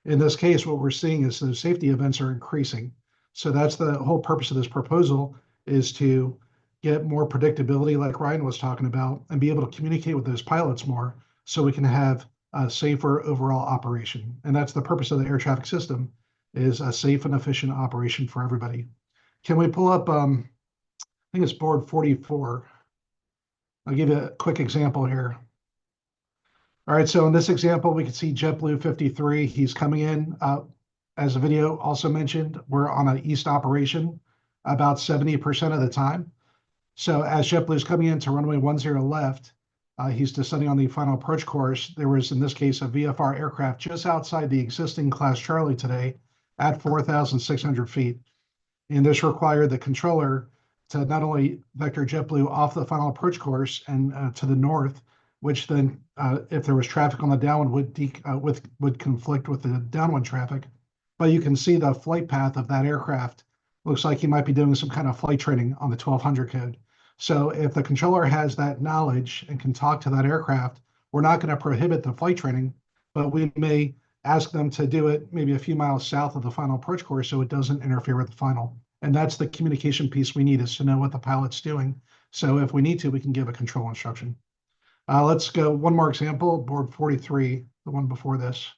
In this case, what we're seeing is the safety events are increasing. So that's the whole purpose of this proposal, is to get more predictability, like Ryan was talking about, and be able to communicate with those pilots more so we can have a safer overall operation. And that's the purpose of the air traffic system, is a safe and efficient operation for everybody. Can we pull up, I think it's board 44. I'll give you a quick example here. All right, so in this example, we can see JetBlue 53. He's coming in, as the video also mentioned, we're on an east operation about 70% of the time. So as JetBlue is coming into runway 10 left, he's descending on the final approach course. There was, in this case, a VFR aircraft just outside the existing Class Charlie today at 4,600 feet. And this required the controller to not only vector JetBlue off the final approach course and to the north, which then, if there was traffic on the downwind, would conflict with the downwind traffic. But you can see the flight path of that aircraft. Looks like he might be doing some kind of flight training on the 1200 code. So if the controller has that knowledge and can talk to that aircraft, we're not going to prohibit the flight training, but we may ask them to do it maybe a few miles south of the final approach course so it doesn't interfere with the final. And that's the communication piece we need, is to know what the pilot's doing. So if we need to, we can give a control instruction. Let's go one more example, board 43, the one before this.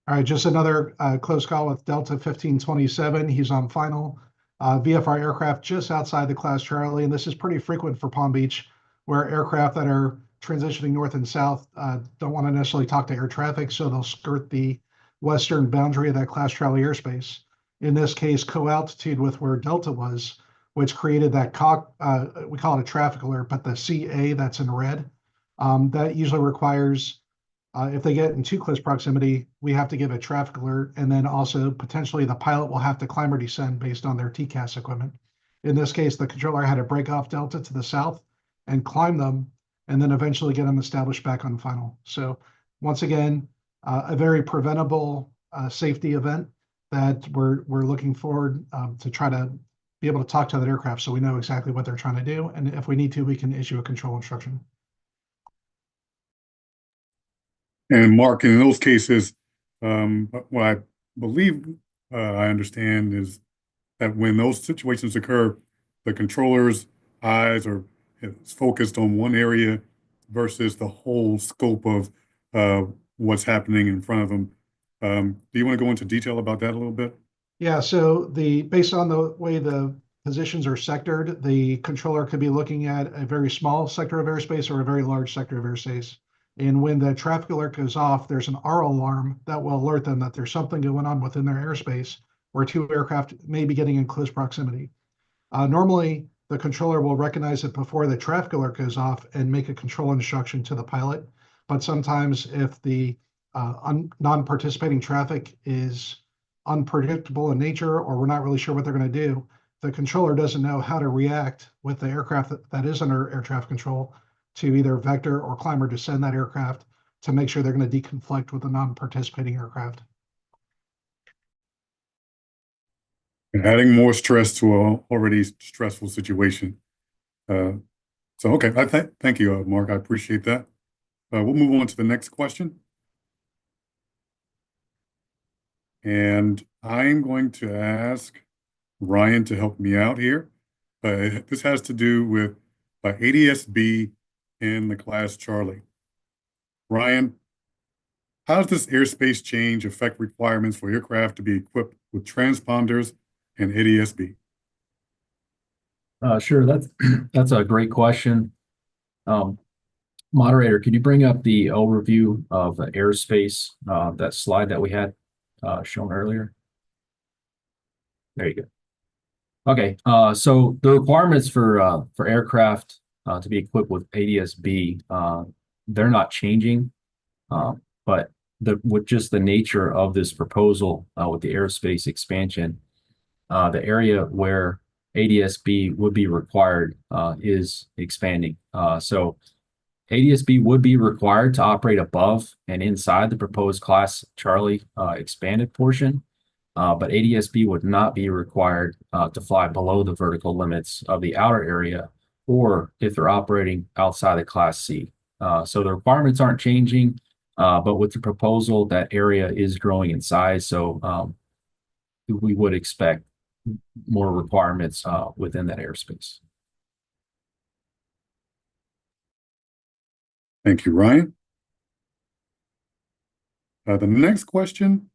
All right, just another close call with Delta 1527. He's on final. VFR aircraft just outside the class Charlie, and this is pretty frequent for Palm Beach, where aircraft that are transitioning north and south don't want to necessarily talk to air traffic, so they'll skirt the western boundary of that class Charlie airspace. In this case, co-altitude with where Delta was, which created that we call it a traffic alert, but the CA that's in red, that usually requires if they get in too close proximity, we have to give a traffic alert, and then also potentially the pilot will have to climb or descend based on their TCAS equipment. In this case, the controller had to break off Delta to the south and climb them, and then eventually get them established back on final. So once again, a very preventable safety event that we're looking forward to try to be able to talk to that aircraft so we know exactly what they're trying to do. And if we need to, we can issue a control instruction. And Mark, in those cases, what I believe I understand is that when those situations occur, the controller's eyes are focused on one area versus the whole scope of what's happening in front of them. Do you want to go into detail about that a little bit? Yeah, so based on the way the positions are sectored, the controller could be looking at a very small sector of airspace or a very large sector of airspace. And when the traffic alert goes off, there's an R alarm that will alert them that there's something going on within their airspace where two aircraft may be getting in close proximity. Normally, the controller will recognize it before the traffic alert goes off and make a control instruction to the pilot. But sometimes if the non-participating traffic is unpredictable in nature, or we're not really sure what they're going to do, the controller doesn't know how to react with the aircraft that is under air traffic control to either vector or climb or descend that aircraft to make sure they're going to deconflict with the non-participating aircraft. And adding more stress to an already stressful situation. So, okay, thank you, Mark. I appreciate that. We'll move on to the next question. And I'm going to ask Ryan to help me out here. This has to do with ADS-B in the class Charlie. Ryan, how does this airspace change affect requirements for aircraft to be equipped with transponders and ADS-B? Sure, that's a great question. Moderator, can you bring up the overview of the airspace, that slide that we had shown earlier? There you go. Okay, so the requirements for aircraft to be equipped with ADS-B, they're not changing, but with just the nature of this proposal with the airspace expansion, the area where ADS-B would be required is expanding. So ADS-B would be required to operate above and inside the proposed Class Charlie expanded portion, but ADS-B would not be required to fly below the vertical limits of the outer area, or if they're operating outside of Class C. So the requirements aren't changing, but with the proposal, that area is growing in size. So we would expect more requirements within that airspace. Thank you, Ryan. The next question,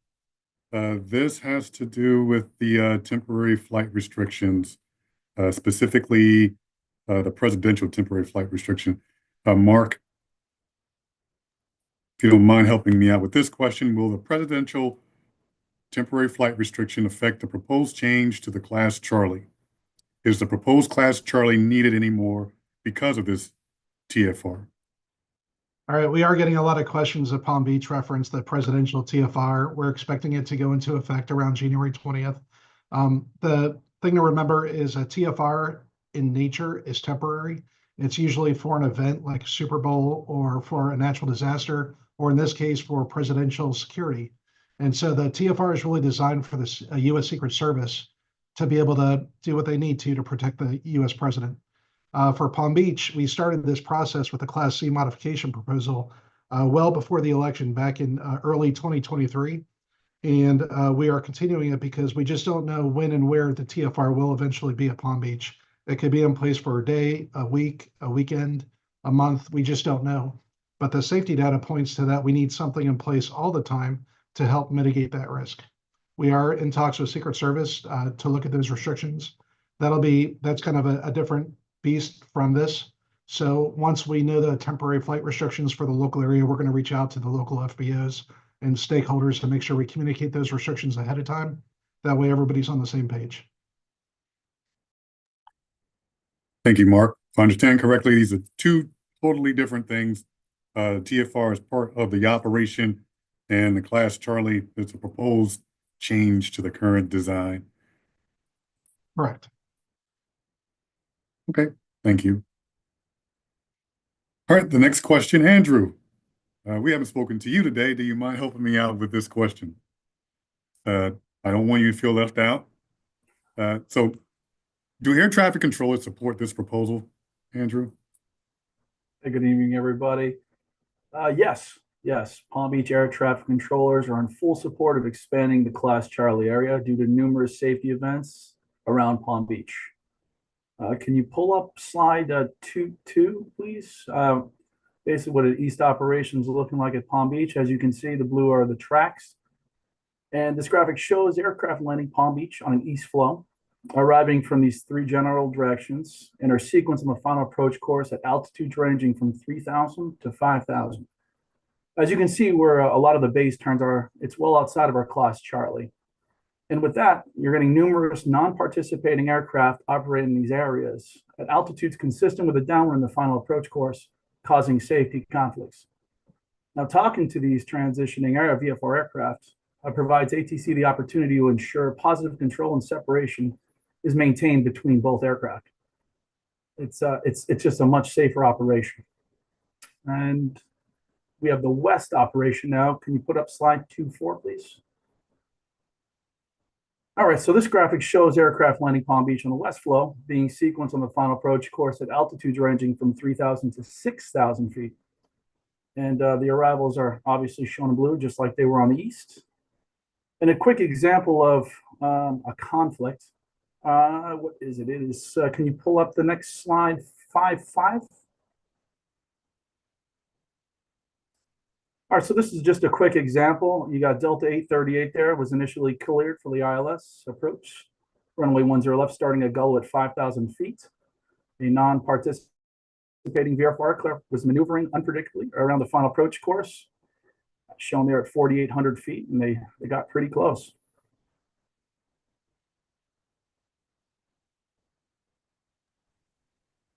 this has to do with the temporary flight restrictions, specifically the presidential temporary flight restriction. Mark, if you don't mind helping me out with this question, will the presidential temporary flight restriction affect the proposed change to the Class Charlie? Is the proposed Class Charlie needed anymore because of this TFR? All right, we are getting a lot of questions at Palm Beach reference the presidential TFR. We're expecting it to go into effect around January 20th. The thing to remember is a TFR in nature is temporary. It's usually for an event like Super Bowl or for a natural disaster, or in this case, for presidential security. And so the TFR is really designed for the U.S. Secret Service to be able to do what they need to protect the U.S. president. For Palm Beach, we started this process with the Class C modification proposal well before the election back in early 2023. And we are continuing it because we just don't know when and where the TFR will eventually be at Palm Beach. It could be in place for a day, a week, a weekend, a month. We just don't know. But the safety data points to that we need something in place all the time to help mitigate that risk. We are in talks with Secret Service to look at those restrictions. That's kind of a different beast from this. So once we know the temporary flight restrictions for the local area, we're going to reach out to the local FBOs and stakeholders to make sure we communicate those restrictions ahead of time. That way everybody's on the same page. Thank you, Mark. If I understand correctly, these are two totally different things. TFR is part of the operation, and the Class Charlie is a proposed change to the current design. Correct. Okay, thank you. All right, the next question, Andrew. We haven't spoken to you today. Do you mind helping me out with this question? I don't want you to feel left out. So do air traffic controllers support this proposal, Andrew? Hey, good evening, everybody. Yes. Palm Beach air traffic controllers are in full support of expanding the Class Charlie area due to numerous safety events around Palm Beach. Can you pull up slide 2, please? Basically what an east operations is looking like at Palm Beach. As you can see, the blue are the tracks. And this graphic shows aircraft landing Palm Beach on an east flow, arriving from these 3 general directions and are sequenced on the final approach course at altitudes ranging from 3,000 to 5,000. As you can see, where a lot of the base turns are, it's well outside of our Class Charlie. And with that, you're getting numerous non-participating aircraft operating in these areas at altitudes consistent with the downwind in the final approach course, causing safety conflicts. Now, talking to these transitioning VFR aircraft provides ATC the opportunity to ensure positive control and separation is maintained between both aircraft. It's just a much safer operation. And we have the west operation now. Can you put up slide 2-4, please? All right, so this graphic shows aircraft landing Palm Beach on the west flow, being sequenced on the final approach course at altitudes ranging from 3,000 to 6,000 feet. And the arrivals are obviously shown in blue, just like they were on the east. And a quick example of a conflict. What is it? It is, can you pull up the next slide, 5-5? All right, so this is just a quick example. You got Delta 838 there, was initially cleared for the ILS approach. Runway 10 left, starting a gully at 5,000 feet. A non-participating VFR aircraft was maneuvering unpredictably around the final approach course, shown there at 4,800 feet, and they got pretty close.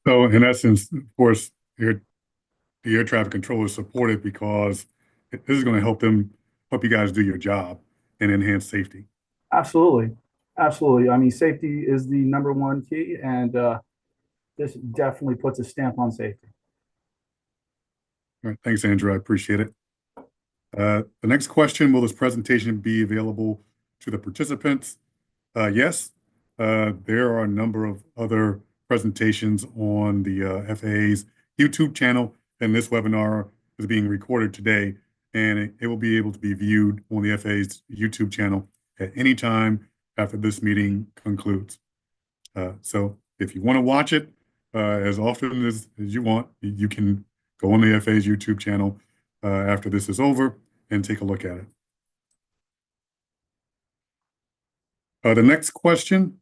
So in essence, of course, the air traffic controllers support it because this is going to help you guys do your job and enhance safety. Absolutely. I mean, safety is the #1 key, and this definitely puts a stamp on safety. All right, thanks, Andrew. I appreciate it. The next question, will this presentation be available to the participants? Yes, there are a number of other presentations on the FAA's YouTube channel, and this webinar is being recorded today, and it will be able to be viewed on the FAA's YouTube channel at any time after this meeting concludes. So if you want to watch it as often as you want, you can go on the FAA's YouTube channel after this is over and take a look at it. The next question,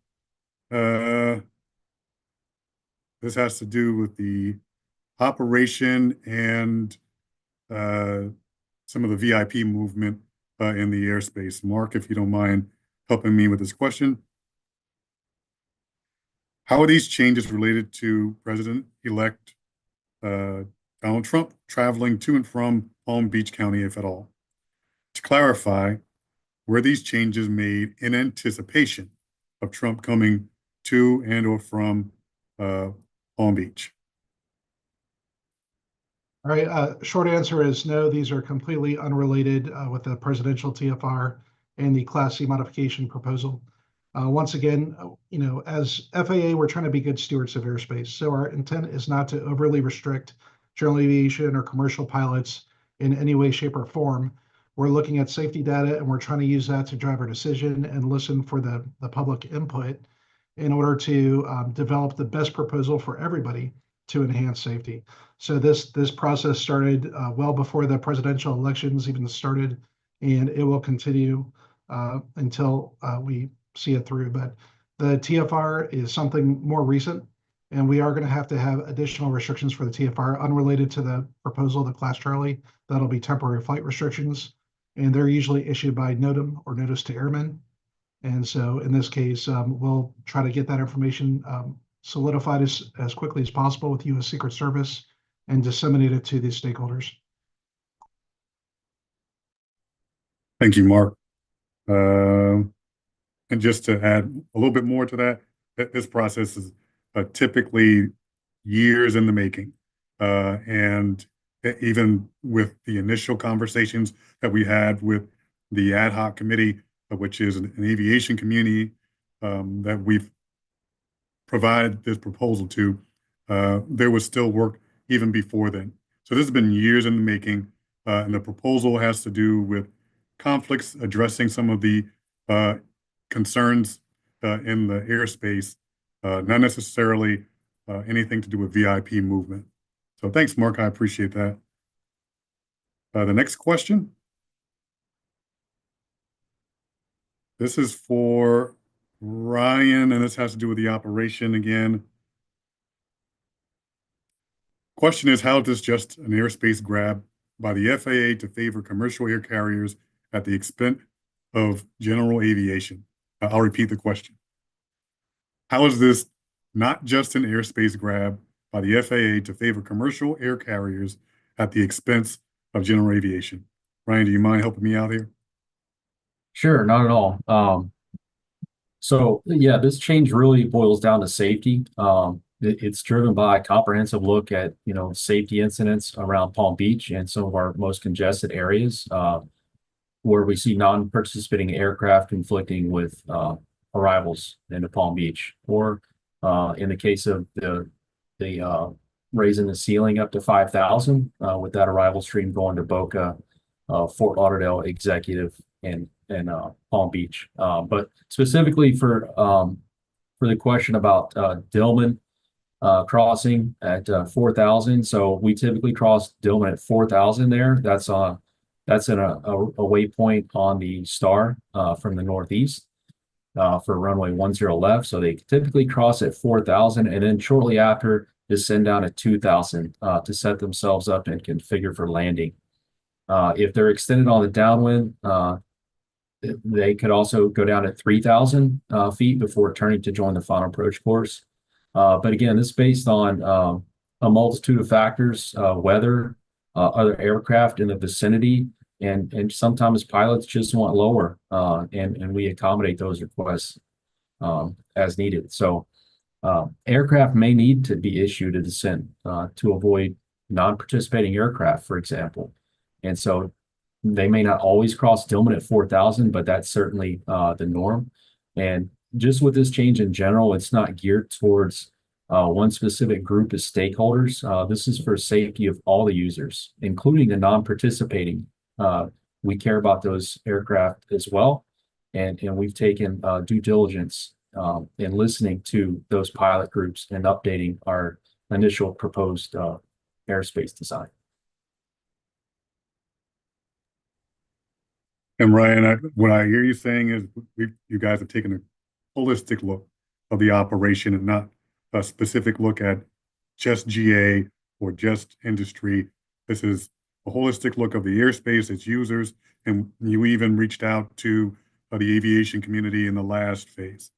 this has to do with the operation and some of the VIP movement in the airspace. Mark, if you don't mind helping me with this question. How are these changes related to President-elect Donald Trump traveling to and from Palm Beach County, if at all? To clarify, were these changes made in anticipation of Trump coming to and or from Palm Beach? All right, short answer is no, these are completely unrelated with the presidential TFR and the Class C modification proposal. Once again, as FAA, we're trying to be good stewards of airspace. So our intent is not to overly restrict general aviation or commercial pilots in any way, shape, or form. We're looking at safety data, and we're trying to use that to drive our decision and listen for the public input in order to develop the best proposal for everybody to enhance safety. So this process started well before the presidential elections even started and it will continue until we see it through. But the TFR is something more recent, and we are going to have additional restrictions for the TFR unrelated to the proposal, the Class Charlie. That'll be temporary flight restrictions, and they're usually issued by NOTAM or Notice to Airmen. And so in this case, we'll try to get that information solidified as quickly as possible with U.S. Secret Service and disseminate it to the stakeholders. Thank you, Mark. And just to add a little bit more to that, this process is typically years in the making. And even with the initial conversations that we had with the ad hoc committee, which is an aviation community that we've provided this proposal to, there was still work even before then. So this has been years in the making, and the proposal has to do with conflicts, addressing some of the concerns in the airspace, not necessarily anything to do with VIP movement. So thanks, Mark. I appreciate that. The next question. This is for Ryan, and this has to do with the operation again. Question is, how is this just an airspace grab by the FAA to favor commercial air carriers at the expense of general aviation? I'll repeat the question. How is this not just an airspace grab by the FAA to favor commercial air carriers at the expense of general aviation? Ryan, do you mind helping me out here? Sure, not at all. So yeah, this change really boils down to safety. It's driven by a comprehensive look at, safety incidents around Palm Beach and some of our most congested areas, where we see non-participating aircraft conflicting with arrivals into Palm Beach, or in the case of the raising the ceiling up to 5,000 with that arrival stream going to Boca, Fort Lauderdale, Executive, and Palm Beach. But specifically for the question about Dillman crossing at 4,000, so we typically cross Dillman at 4,000 there. That's in a waypoint on the star from the northeast for runway 10 left. So they typically cross at 4,000, and then shortly after descend down at 2,000 to set themselves up and configure for landing. If they're extended on the downwind, they could also go down at 3,000 feet before turning to join the final approach course. But again, this is based on a multitude of factors, weather, other aircraft in the vicinity, and sometimes pilots just want lower, and we accommodate those requests as needed. So aircraft may need to be issued a descent to avoid non-participating aircraft, for example. And so they may not always cross Dillman at 4,000, but that's certainly the norm. And just with this change in general, it's not geared towards one specific group of stakeholders. This is for safety of all the users, including the non-participating. We care about those aircraft as well. And we've taken due diligence in listening to those pilot groups and updating our initial proposed airspace design. And Ryan, what I hear you saying is you guys have taken a holistic look of the operation and not a specific look at just GA or just industry. This is a holistic look of the airspace, its users, and you even reached out to the aviation community in the last phase.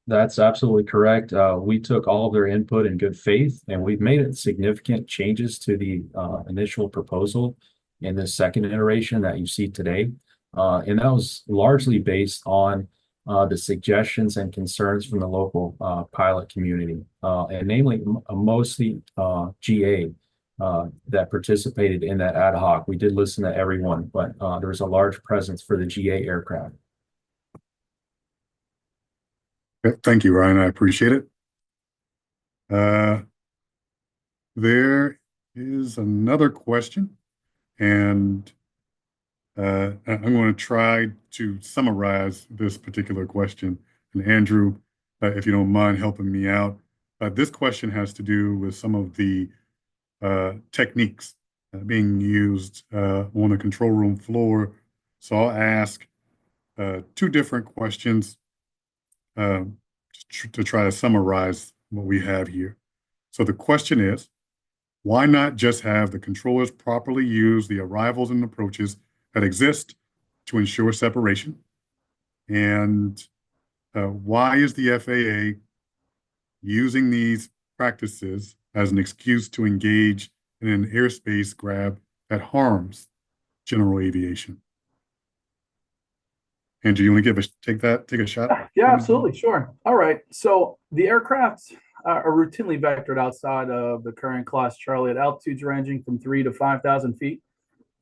That's absolutely correct. We took all of their input in good faith, and we've made significant changes to the initial proposal in the second iteration that you see today. And that was largely based on the suggestions and concerns from the local pilot community, and namely mostly GA that participated in that ad hoc. We did listen to everyone, but there was a large presence for the GA aircraft. Thank you, Ryan. I appreciate it. There is another question, and I'm going to try to summarize this particular question. And Andrew, if you don't mind helping me out, this question has to do with some of the techniques being used on the control room floor So I'll ask two different questions to try to summarize what we have here. So the question is, why not just have the controllers properly use the arrivals and approaches that exist to ensure separation? And why is the FAA using these practices as an excuse to engage in an airspace grab that harms general aviation? Andrew, you want to take a shot? Yeah, absolutely, sure. All right. So the aircraft are routinely vectored outside of the current class Charlie at altitudes ranging from 3,000 to 5,000 feet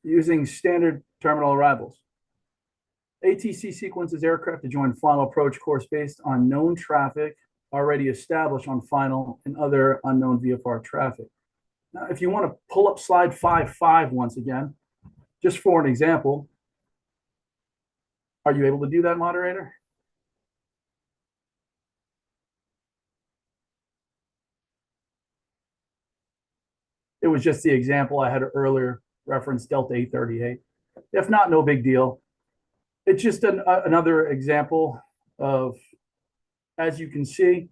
using standard terminal arrivals. ATC sequences aircraft to join final approach course based on known traffic already established on final and other unknown VFR traffic. Now, if you want to pull up slide 5.5 once again, just for an example, are you able to do that, moderator? It was just the example I had earlier, referenced Delta 838. If not, no big deal. It's just another example of, as you can see,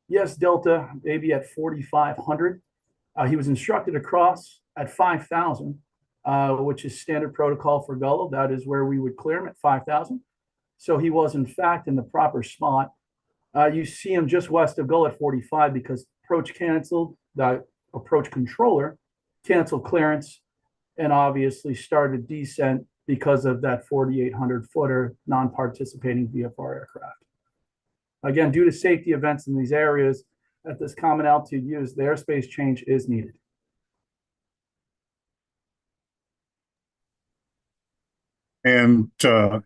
yes, Delta maybe at 4,500. He was instructed across at 5,000, which is standard protocol for Gullo. That is where we would clear him at 5,000. So he was, in fact, in the proper spot. You see him just west of Gullo at 45 because approach canceled, the approach controller canceled clearance, and obviously started descent because of that 4,800 footer non-participating VFR aircraft. Again, due to safety events in these areas at this common altitude use, the airspace change is needed. And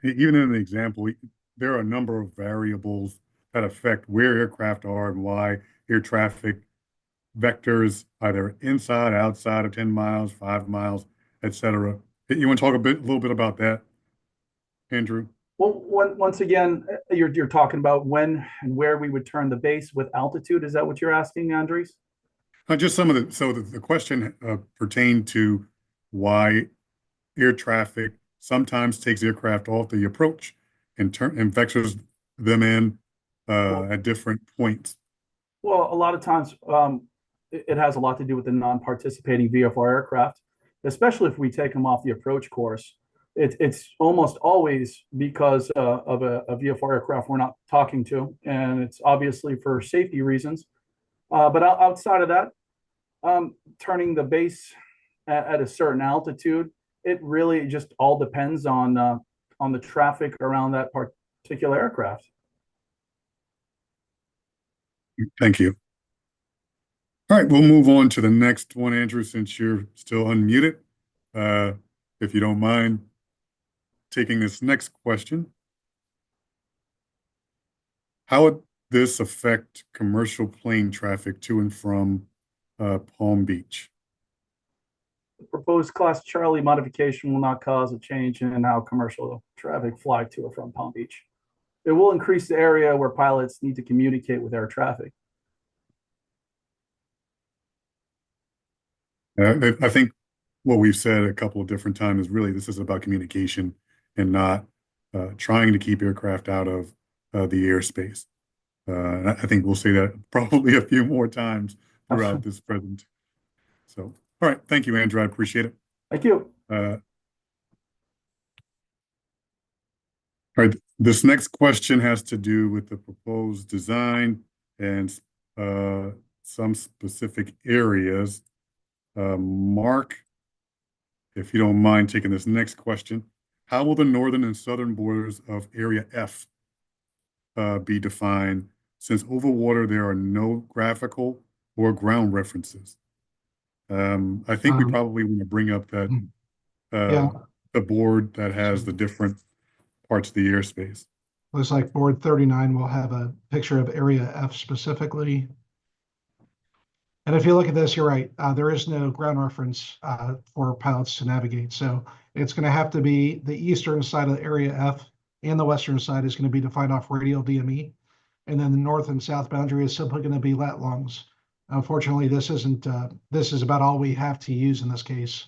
even in the example, there are a number of variables that affect where aircraft are and why air traffic vectors either inside, outside of 10 miles, 5 miles, etc. You want to talk a little bit about that, Andrew? Well, once again, you're talking about when and where we would turn the base with altitude. Is that what you're asking, Andres? Just some of the, so the question pertained to why air traffic sometimes takes aircraft off the approach and vectors them in at different points. Well, a lot of times it has a lot to do with the non-participating VFR aircraft, especially if we take them off the approach course. It's almost always because of a VFR aircraft we're not talking to, and it's obviously for safety reasons. But outside of that, turning the base at a certain altitude, it really just all depends on the traffic around that particular aircraft. Thank you. All right, we'll move on to the next one, Andrew, since you're still unmuted. If you don't mind taking this next question. How would this affect commercial plane traffic to and from Palm Beach? The proposed Class Charlie modification will not cause a change in how commercial traffic fly to or from Palm Beach. It will increase the area where pilots need to communicate with air traffic. I think what we've said a couple of different times is really this is about communication and not trying to keep aircraft out of the airspace. I think we'll say that probably a few more times throughout this presentation. So, all right. Thank you, Andrew. I appreciate it. Thank you. All right. This next question has to do with the proposed design and some specific areas. Mark, if you don't mind taking this next question, how will the northern and southern borders of Area F be defined, since over water there are no graphical or ground references? I think we probably want to bring up that the board that has the different parts of the airspace. Looks like board 39 will have a picture of Area F specifically. And if you look at this, you're right. There is no ground reference for pilots to navigate. So it's going to have to be the eastern side of Area F, and the western side is going to be defined off radial DME. And then the north and south boundary is simply going to be lat longs. Unfortunately, this is about all we have to use in this case.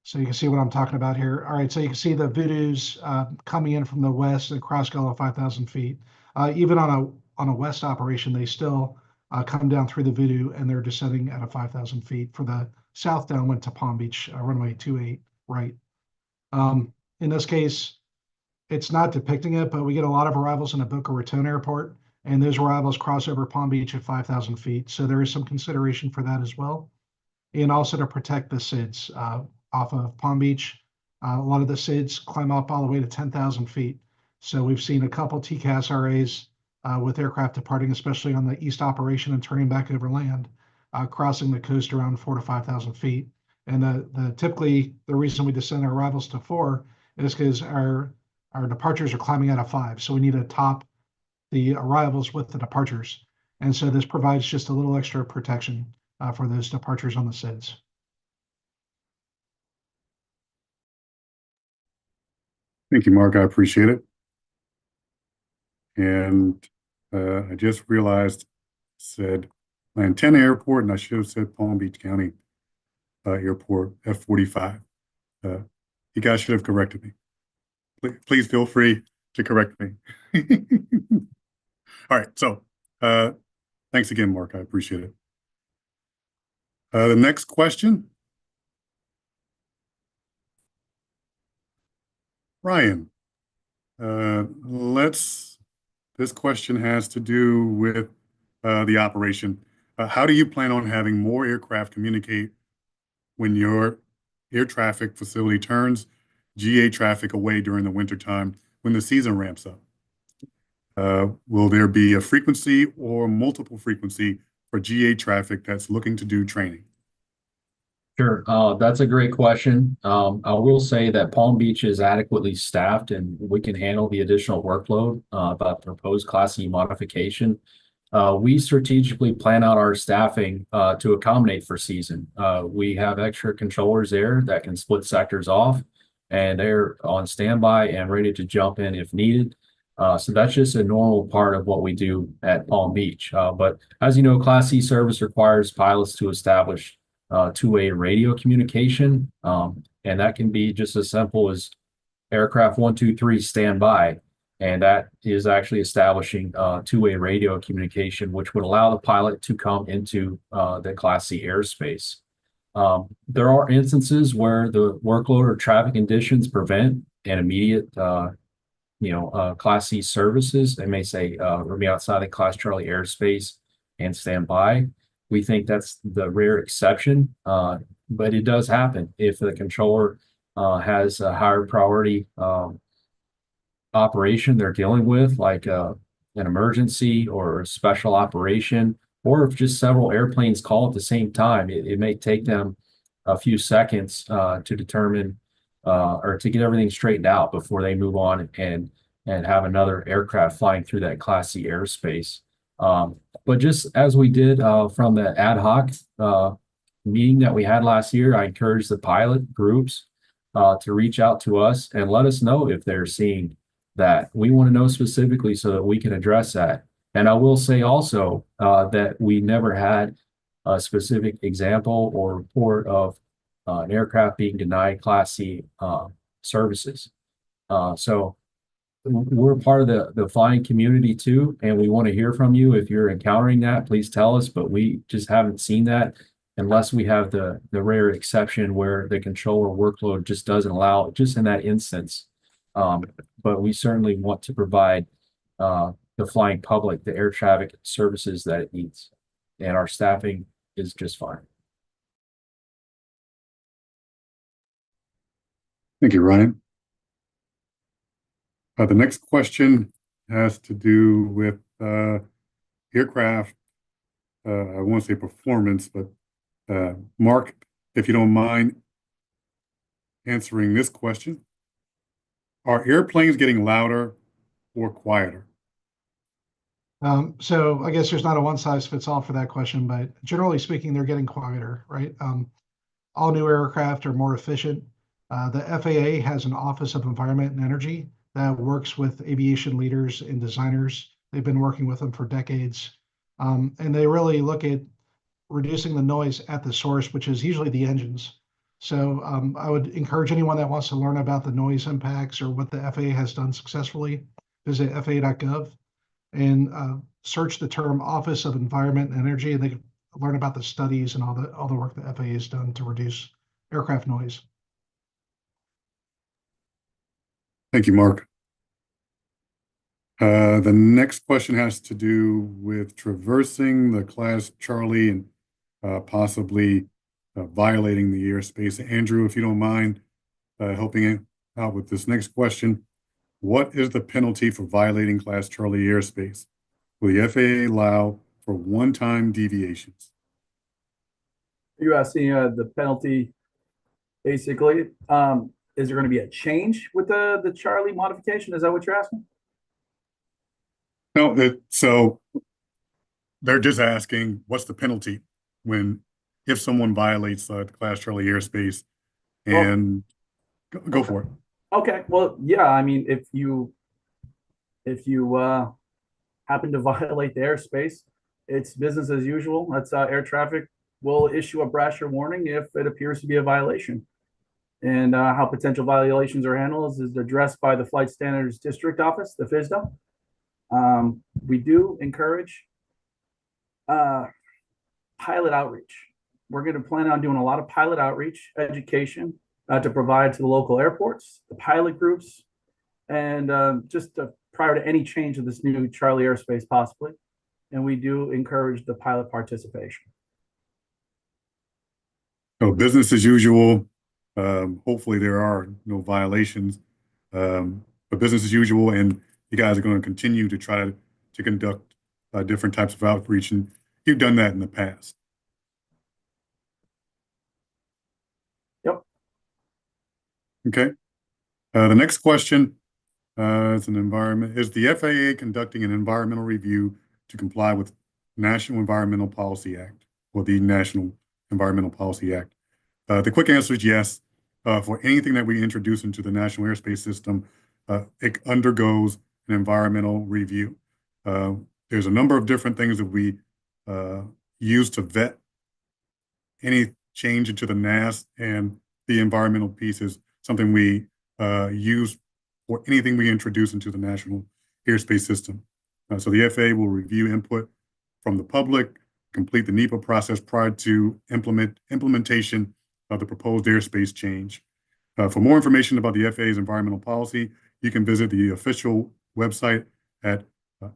So you can see what I'm talking about here. All right, so you can see the Voodoos coming in from the west and cross Gullah 5,000 feet. Even on a west operation, they still come down through the Voodoo and they're descending at a 5,000 feet. For the south downwind to Palm Beach, runway 28 right. In this case, it's not depicting it, but we get a lot of arrivals in Boca Raton Airport, and those arrivals cross over Palm Beach at 5,000 feet. So there is some consideration for that as well. And also to protect the SIDS off of Palm Beach. A lot of the SIDS climb up all the way to 10,000 feet. So we've seen a couple TCAS RAs with aircraft departing, especially on the east operation and turning back over land, crossing the coast around 4,000 to 5,000 feet. And typically the reason we descend our arrivals to 4 is because our departures are climbing out of 5. So we need to top the arrivals with the departures. And so this provides just a little extra protection for those departures on the SIDS. Thank you, Mark. I appreciate it. And I just realized said Lantana Airport, and I should have said Palm Beach County Airport F-45. You guys should have corrected me. Please feel free to correct me. All right, so thanks again, Mark. I appreciate it. The next question. Ryan, this question has to do with the operation. How do you plan on having more aircraft communicate when your air traffic facility turns GA traffic away during the wintertime when the season ramps up? Will there be a frequency or multiple frequency for GA traffic that's looking to do training? Sure. That's a great question. I will say that Palm Beach is adequately staffed and we can handle the additional workload about proposed Class C modification. We strategically plan out our staffing to accommodate for season. We have extra controllers there that can split sectors off, and they're on standby and ready to jump in if needed. So that's just a normal part of what we do at Palm Beach. But as you know, Class C service requires pilots to establish two-way radio communication, and that can be just as simple as aircraft 1, 2, 3 standby, and that is actually establishing two-way radio communication, which would allow the pilot to come into the Class C airspace. There are instances where the workload or traffic conditions prevent an immediate Class C services. They may say we'll be outside the Class Charlie airspace and stand by. We think that's the rare exception, but it does happen if the controller has a higher priority operation they're dealing with, like an emergency or a special operation, or if just several airplanes call at the same time. It may take them a few seconds to determine or to get everything straightened out before they move on and have another aircraft flying through that Class C airspace. But just as we did from the ad hoc meeting that we had last year, I encourage the pilot groups to reach out to us and let us know if they're seeing that. We want to know specifically so that we can address that. And I will say also that we never had a specific example or report of an aircraft being denied Class C services. So we're part of the flying community too, and we want to hear from you. If you're encountering that, please tell us, but we just haven't seen that unless we have the rare exception where the controller workload just doesn't allow it, just in that instance. But we certainly want to provide the flying public the air traffic services that it needs, and our staffing is just fine. Thank you, Ryan. The next question has to do with aircraft, I won't say performance, but Mark, if you don't mind answering this question. Are airplanes getting louder or quieter? So I guess there's not a one size fits all for that question, but generally speaking, they're getting quieter, right? All new aircraft are more efficient. The FAA has an Office of Environment and Energy that works with aviation leaders and designers. They've been working with them for decades. And they really look at reducing the noise at the source, which is usually the engines. So I would encourage anyone that wants to learn about the noise impacts or what the FAA has done successfully, visit FAA.gov and search the term Office of Environment and Energy, and they can learn about the studies and all the work the FAA has done to reduce aircraft noise. Thank you, Mark. The next question has to do with traversing the Class Charlie and possibly violating the airspace. Andrew, if you don't mind helping out with this next question, what is the penalty for violating Class Charlie airspace? Will the FAA allow for one-time deviations? You're asking the penalty, basically. Is there going to be a change with the Charlie modification? Is that what you're asking? No, so they're just asking, what's the penalty if someone violates the Class Charlie airspace? And go for it. Okay, well, yeah, I mean, if you happen to violate the airspace, it's business as usual. That's air traffic will issue a brasher warning if it appears to be a violation. And how potential violations are handled is addressed by the Flight Standards District Office, the FSDO. We do encourage pilot outreach. We're going to plan on doing a lot of pilot outreach education to provide to the local airports, the pilot groups, and just prior to any change of this new Charlie airspace possibly. And we do encourage the pilot participation. So business as usual. Hopefully there are no violations, but business as usual, and you guys are going to continue to try to conduct different types of outreach, and you've done that in the past. Yep. Okay. The next question is an environment. Is the FAA conducting an environmental review to comply with National Environmental Policy Act or the National Environmental Policy Act? The quick answer is yes. For anything that we introduce into the National Airspace System, it undergoes an environmental review. There's a number of different things that we use to vet any change into the NAS, and the environmental piece is something we use for anything we introduce into the National Airspace System. So the FAA will review input from the public, complete the NEPA process prior to implementation of the proposed airspace change. For more information about the FAA's environmental policy, you can visit the official website at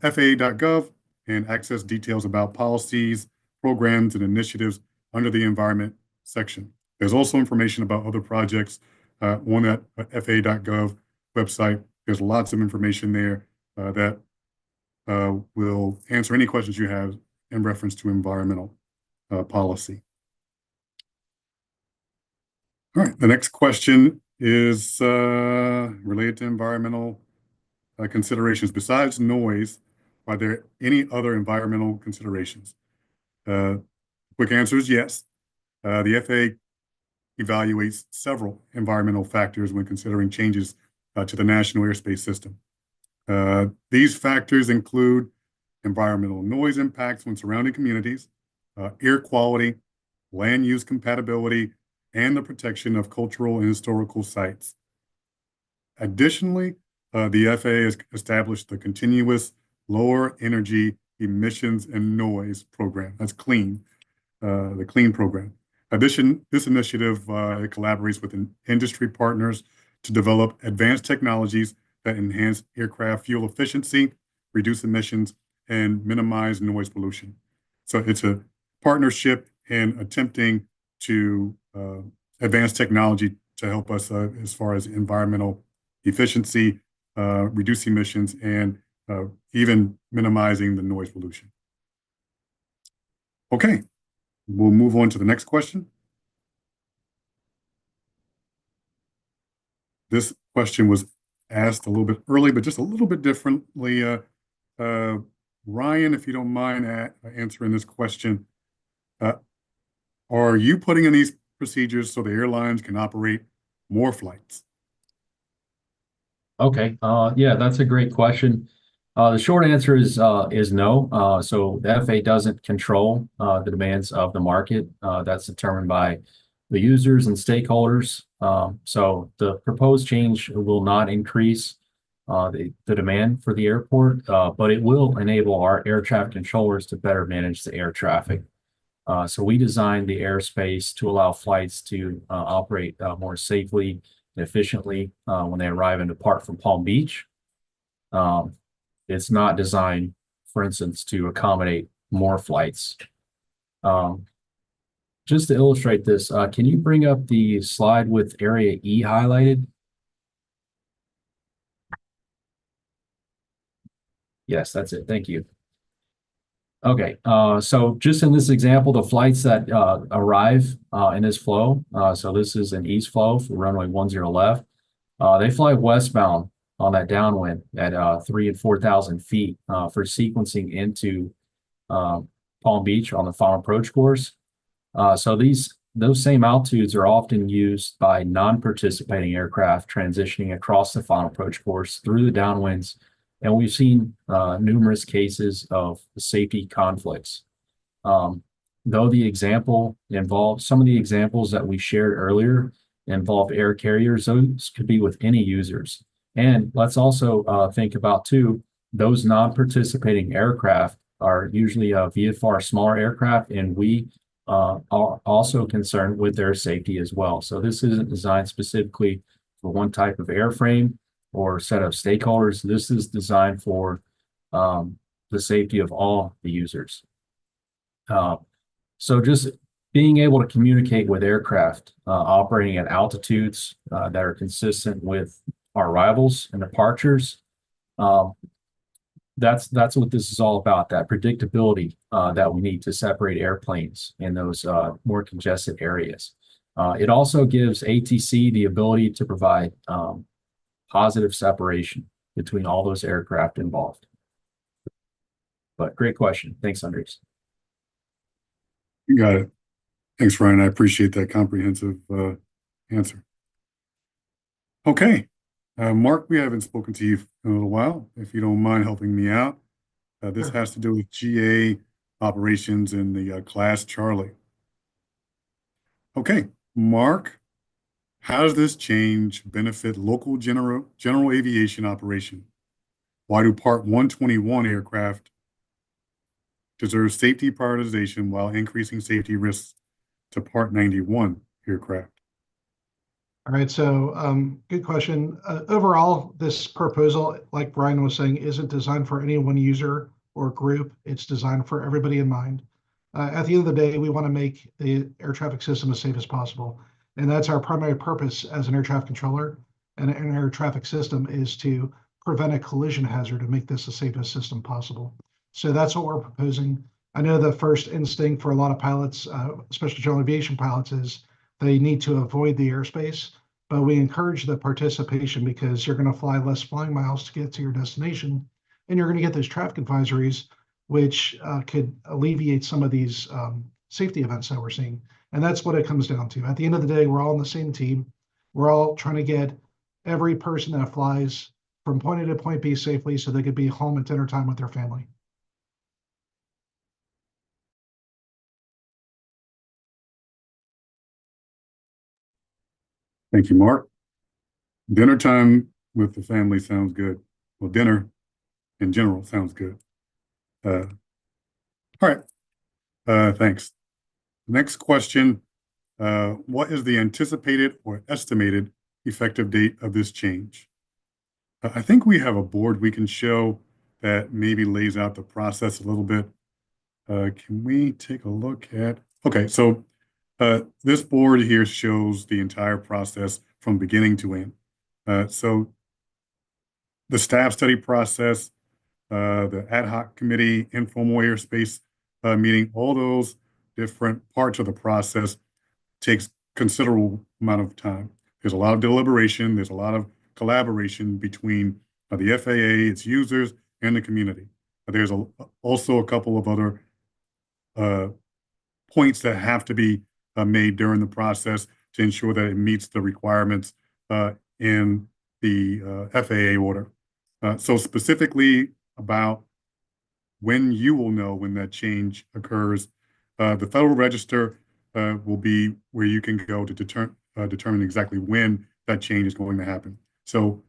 faa.gov and access details about policies, programs, and initiatives under the environment section. There's also information about other projects on that faa.gov website. There's lots of information there that will answer any questions you have in reference to environmental policy. All right, the next question is related to environmental considerations. Besides noise, are there any other environmental considerations? Quick answer is yes. The FAA evaluates several environmental factors when considering changes to the National Airspace System. These factors include environmental noise impacts when surrounding communities, air quality, land use compatibility, and the protection of cultural and historical sites. Additionally, the FAA has established the Continuous Lower Energy Emissions and Noise Program. That's CLEAN, the CLEAN program. This initiative collaborates with industry partners to develop advanced technologies that enhance aircraft fuel efficiency, reduce emissions, and minimize noise pollution. So it's a partnership in attempting to advance technology to help us as far as environmental efficiency, reduce emissions, and even minimizing the noise pollution. Okay, we'll move on to the next question. This question was asked a little bit early, but just a little bit differently. Ryan, if you don't mind answering this question, are you putting in these procedures so the airlines can operate more flights? Okay. Yeah, that's a great question. The short answer is no. So the FAA doesn't control the demands of the market. That's determined by the users and stakeholders. So the proposed change will not increase the demand for the airport, but it will enable our air traffic controllers to better manage the air traffic. So we designed the airspace to allow flights to operate more safely and efficiently when they arrive and depart from Palm Beach. It's not designed, for instance, to accommodate more flights. Just to illustrate this, can you bring up the slide with Area E highlighted? Yes, that's it. Thank you. Okay, so just in this example, the flights that arrive in this flow, so this is an east flow for runway 10 left, they fly westbound on that downwind at 3,000 and 4,000 feet for sequencing into Palm Beach on the final approach course. So those same altitudes are often used by non-participating aircraft transitioning across the final approach course through the downwinds, and we've seen numerous cases of safety conflicts. Though some of the examples that we shared earlier involve air carriers, those could be with any users. And let's also think about too, those non-participating aircraft are usually VFR smaller aircraft, and we are also concerned with their safety as well. So this isn't designed specifically for one type of airframe or set of stakeholders. This is designed for the safety of all the users. So just being able to communicate with aircraft operating at altitudes that are consistent with our arrivals and departures, that's what this is all about, that predictability that we need to separate airplanes in those more congested areas. It also gives ATC the ability to provide positive separation between all those aircraft involved. But great question. Thanks, Andres. You got it. Thanks, Ryan. I appreciate that comprehensive answer. Okay. Mark, we haven't spoken to you in a little while. If you don't mind helping me out, this has to do with GA operations in the Class Charlie. Okay, Mark, how does this change benefit local general aviation operation? Why do Part 121 aircraft deserve safety prioritization while increasing safety risks to Part 91 aircraft? All right, so good question. Overall, this proposal, like Brian was saying, isn't designed for any one user or group. It's designed for everybody in mind. At the end of the day, we want to make the air traffic system as safe as possible. And that's our primary purpose as an air traffic controller and an air traffic system, is to prevent a collision hazard and make this the safest system possible. So that's what we're proposing. I know the first instinct for a lot of pilots, especially general aviation pilots, is they need to avoid the airspace, but we encourage the participation because you're going to fly less flying miles to get to your destination, and you're going to get those traffic advisories, which could alleviate some of these safety events that we're seeing. And that's what it comes down to. At the end of the day, we're all on the same team. We're all trying to get every person that flies from point A to point B safely so they could be home at dinner time with their family. Thank you, Mark. Dinner time with the family sounds good. Well, dinner in general sounds good. All right. Thanks. Next question. What is the anticipated or estimated effective date of this change? I think we have a board we can show that maybe lays out the process a little bit. Can we take a look at? Okay, so this board here shows the entire process from beginning to end. So the staff study process, the ad hoc committee, informal airspace meeting, all those different parts of the process takes considerable amount of time. There's a lot of deliberation. There's a lot of collaboration between the FAA, its users, and the community. There's also a couple of other points that have to be made during the process to ensure that it meets the requirements in the FAA order. So specifically about when you will know when that change occurs, the Federal Register will be where you can go to determine exactly when that change is going to happen. So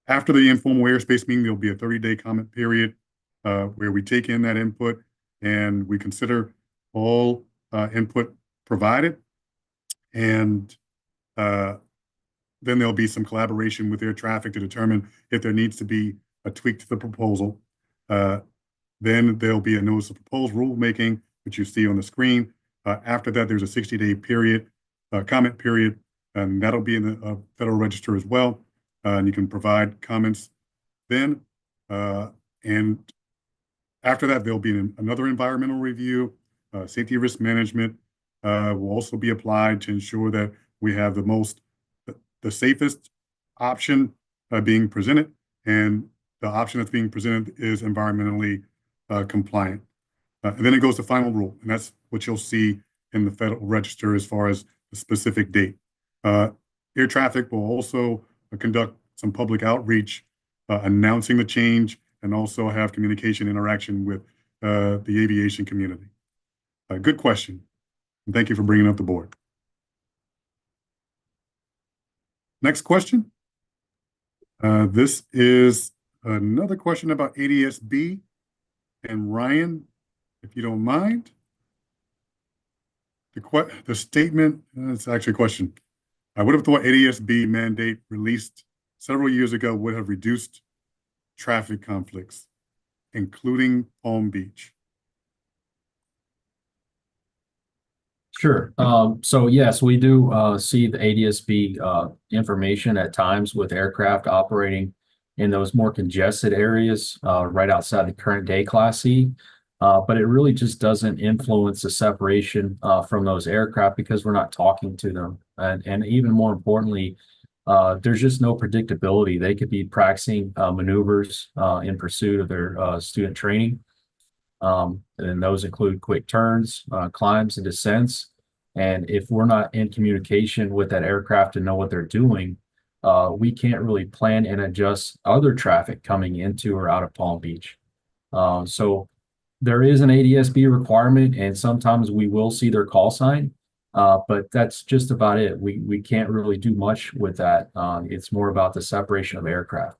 after the informal airspace meeting, there'll be a 30-day comment period where we take in that input and we consider all input provided. And then there'll be some collaboration with air traffic to determine if there needs to be a tweak to the proposal. Then there'll be a notice of proposed rulemaking, which you see on the screen. After that, there's a 60-day period, comment period, and that'll be in the Federal Register as well. And you can provide comments then. And after that, there'll be another environmental review. Safety risk management will also be applied to ensure that we have the safest option being presented, and the option that's being presented is environmentally compliant. And then it goes to final rule, and that's what you'll see in the Federal Register as far as the specific date. Air traffic will also conduct some public outreach announcing the change, and also have communication interaction with the aviation community. Good question. And thank you for bringing up the board. Next question. This is another question about ADS-B. And Ryan, if you don't mind, the statement, it's actually a question. I would have thought ADS-B mandate released several years ago would have reduced traffic conflicts, including Palm Beach. Sure. So yes, we do see the ADS-B information at times with aircraft operating in those more congested areas right outside the current day Class C. But it really just doesn't influence the separation from those aircraft because we're not talking to them. And even more importantly, there's just no predictability. They could be practicing maneuvers in pursuit of their student training. And those include quick turns, climbs and descents. And if we're not in communication with that aircraft to know what they're doing, we can't really plan and adjust other traffic coming into or out of Palm Beach. So there is an ADS-B requirement, and sometimes we will see their call sign, but that's just about it. We can't really do much with that. It's more about the separation of aircraft.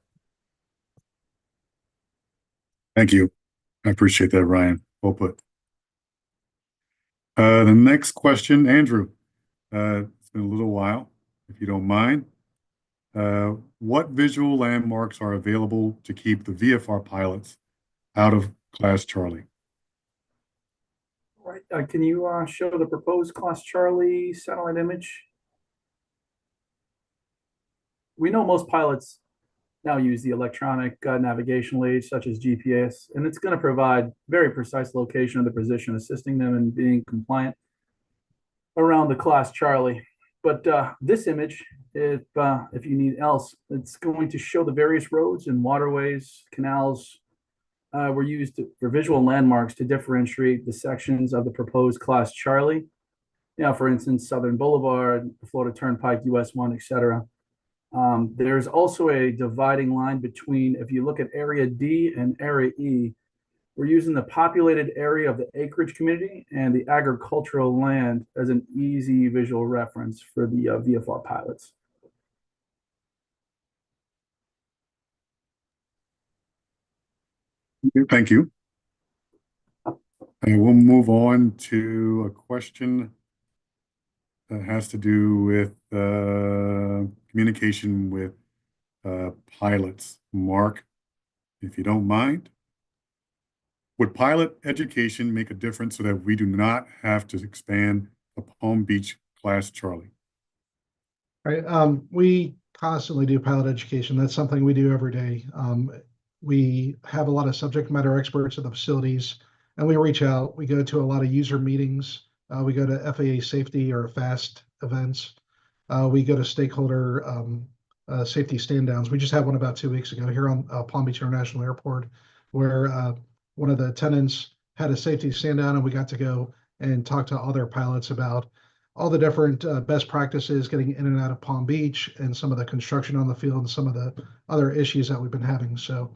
Thank you. I appreciate that, Ryan. Well put. The next question, Andrew. It's been a little while, if you don't mind. What visual landmarks are available to keep the VFR pilots out of Class Charlie? Right. Can you show the proposed Class Charlie satellite image? We know most pilots now use the electronic navigational aids such as GPS, and it's going to provide very precise location of the position, assisting them in being compliant around the Class Charlie. But this image, if you need else, it's going to show the various roads and waterways, canals were used for visual landmarks to differentiate the sections of the proposed Class Charlie. You know, for instance, Southern Boulevard, Florida Turnpike, US 1, etc. There's also a dividing line between, if you look at Area D and Area E, we're using the populated area of the acreage community and the agricultural land as an easy visual reference for the VFR pilots. Thank you. And we'll move on to a question that has to do with communication with pilots. Mark, if you don't mind, would pilot education make a difference so that we do not have to expand the Palm Beach Class Charlie? Right. We constantly do pilot education. That's something we do every day. We have a lot of subject matter experts at the facilities, and we reach out. We go to a lot of user meetings. We go to FAA safety or FAST events. We go to stakeholder safety stand downs. We just had one about 2 weeks ago here on Palm Beach International Airport, where one of the tenants had a safety stand down, and we got to go and talk to other pilots about all the different best practices getting in and out of Palm Beach and some of the construction on the field and some of the other issues that we've been having. So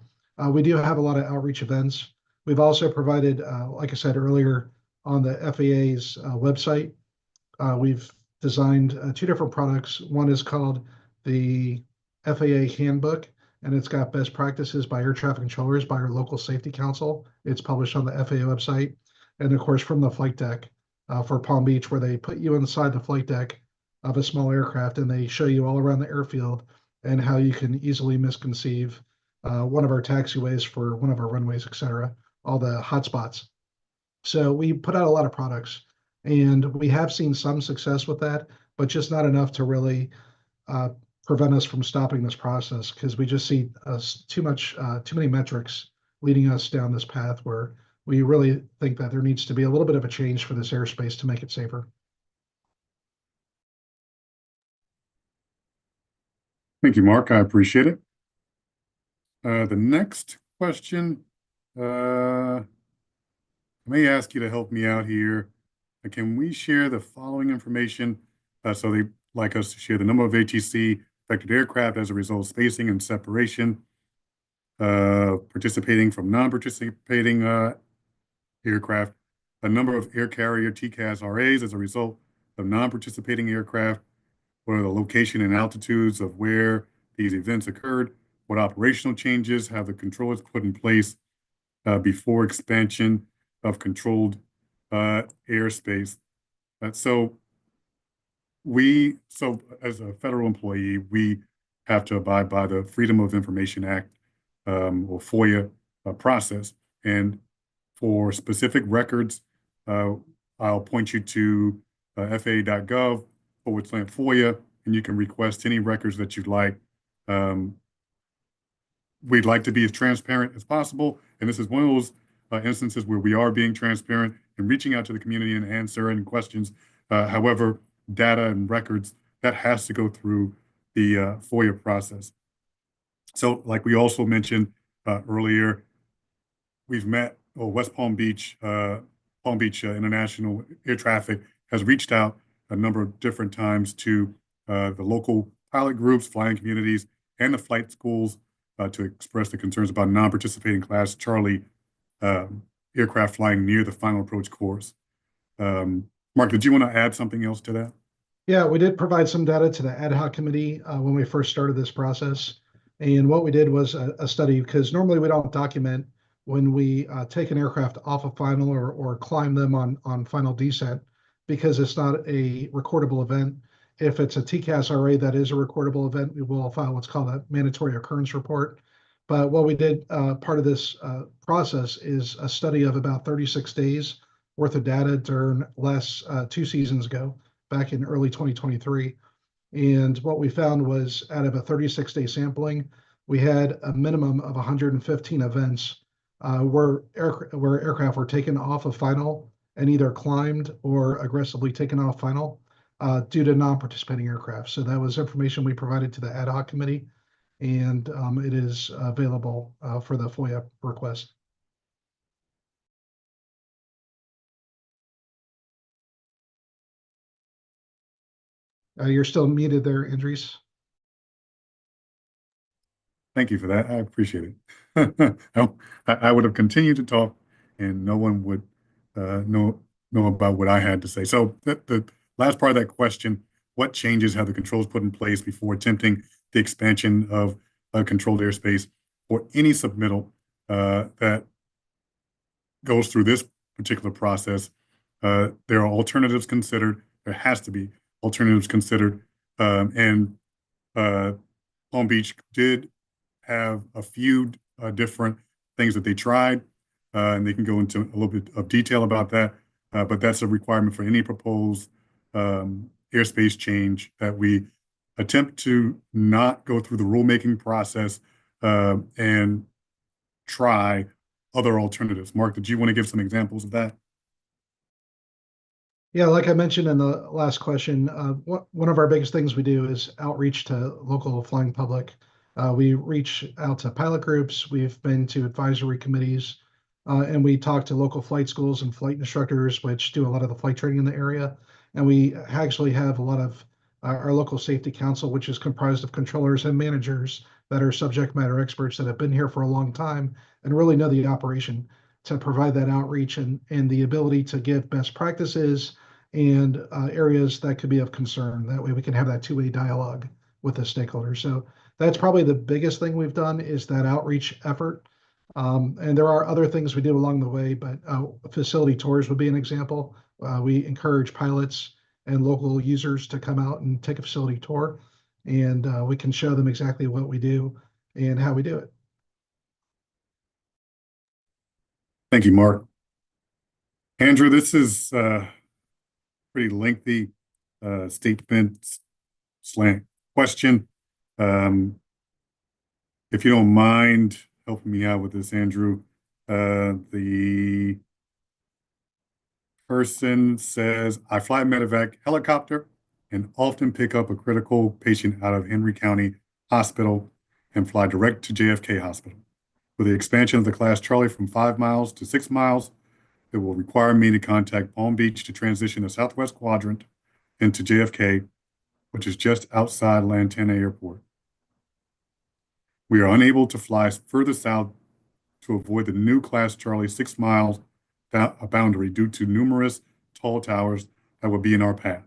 we do have a lot of outreach events. We've also provided, like I said earlier, on the FAA's website, we've designed two different products. One is called the FAA Handbook, and it's got best practices by air traffic controllers by our local safety council. It's published on the FAA website. And of course, from the flight deck for Palm Beach, where they put you inside the flight deck of a small aircraft and they show you all around the airfield and how you can easily misconceive one of our taxiways for one of our runways, et cetera, all the hotspots. So we put out a lot of products, and we have seen some success with that, but just not enough to really prevent us from stopping this process, because we just see too many metrics leading us down this path where we really think that there needs to be a little bit of a change for this airspace to make it safer. Thank you, Mark. I appreciate it. The next question, I may ask you to help me out here. Can we share the following information? So they'd like us to share the number of ATC affected aircraft as a result of spacing and separation, participating from non-participating aircraft, a number of air carrier TCAS RAs as a result of non-participating aircraft, what are the location and altitudes of where these events occurred, what operational changes have the controllers put in place before expansion of controlled airspace. So as a federal employee, we have to abide by the Freedom of Information Act or FOIA process. And for specific records, I'll point you to faa.gov/FOIA, and you can request any records that you'd like. We'd like to be as transparent as possible, and this is one of those instances where we are being transparent and reaching out to the community and answering questions. However, data and records, that has to go through the FOIA process. So like we also mentioned earlier, we've met West Palm Beach, International Air Traffic has reached out a number of different times to the local pilot groups, flying communities, and the flight schools to express the concerns about non-participating Class Charlie aircraft flying near the final approach course. Mark, did you want to add something else to that? Yeah, we did provide some data to the ad hoc committee when we first started this process. And what we did was a study, because normally we don't document when we take an aircraft off of final or climb them on final descent, because it's not a recordable event. If it's a TCAS RA that is a recordable event, we will file what's called a mandatory occurrence report. But what we did, part of this process is a study of about 36 days worth of data during last 2 seasons ago, back in early 2023. And what we found was out of a 36-day sampling, we had a minimum of 115 events where aircraft were taken off of final and either climbed or aggressively taken off final due to non-participating aircraft. So that was information we provided to the ad hoc committee, and it is available for the FOIA request. You're still muted there, Andres. Thank you for that. I appreciate it. I would have continued to talk, and no one would know about what I had to say. So the last part of that question: what changes have the controls put in place before attempting the expansion of controlled airspace or any submittal that goes through this particular process? There are alternatives considered. There has to be alternatives considered, and Palm Beach did have a few different things that they tried, and they can go into a little bit of detail about that. But that's a requirement for any proposed airspace change, that we attempt to not go through the rulemaking process and try other alternatives. Mark, did you want to give some examples of that? Yeah, like I mentioned in the last question, one of our biggest things we do is outreach to local flying public. We reach out to pilot groups, we've been to advisory committees, and we talk to local flight schools and flight instructors, which do a lot of the flight training in the area. And we actually have a lot of our local safety council, which is comprised of controllers and managers that are subject matter experts that have been here for a long time and really know the operation, to provide that outreach and the ability to give best practices and areas that could be of concern. That way we can have that two-way dialogue with the stakeholders. So that's probably the biggest thing we've done is that outreach effort. And there are other things we do along the way, but facility tours would be an example. We encourage pilots and local users to come out and take a facility tour, and we can show them exactly what we do and how we do it. Thank you, Mark. Andrew, this is pretty lengthy statement slant question. If you don't mind helping me out with this, Andrew, the person says, I fly medevac helicopter and often pick up a critical patient out of Henry County Hospital and fly direct to JFK Hospital. With the expansion of the Class Charlie from 5 miles to 6 miles, it will require me to contact Palm Beach to transition the Southwest Quadrant into JFK, which is just outside Lantana Airport. We are unable to fly further south to avoid the new Class Charlie 6 miles boundary due to numerous tall towers that will be in our path.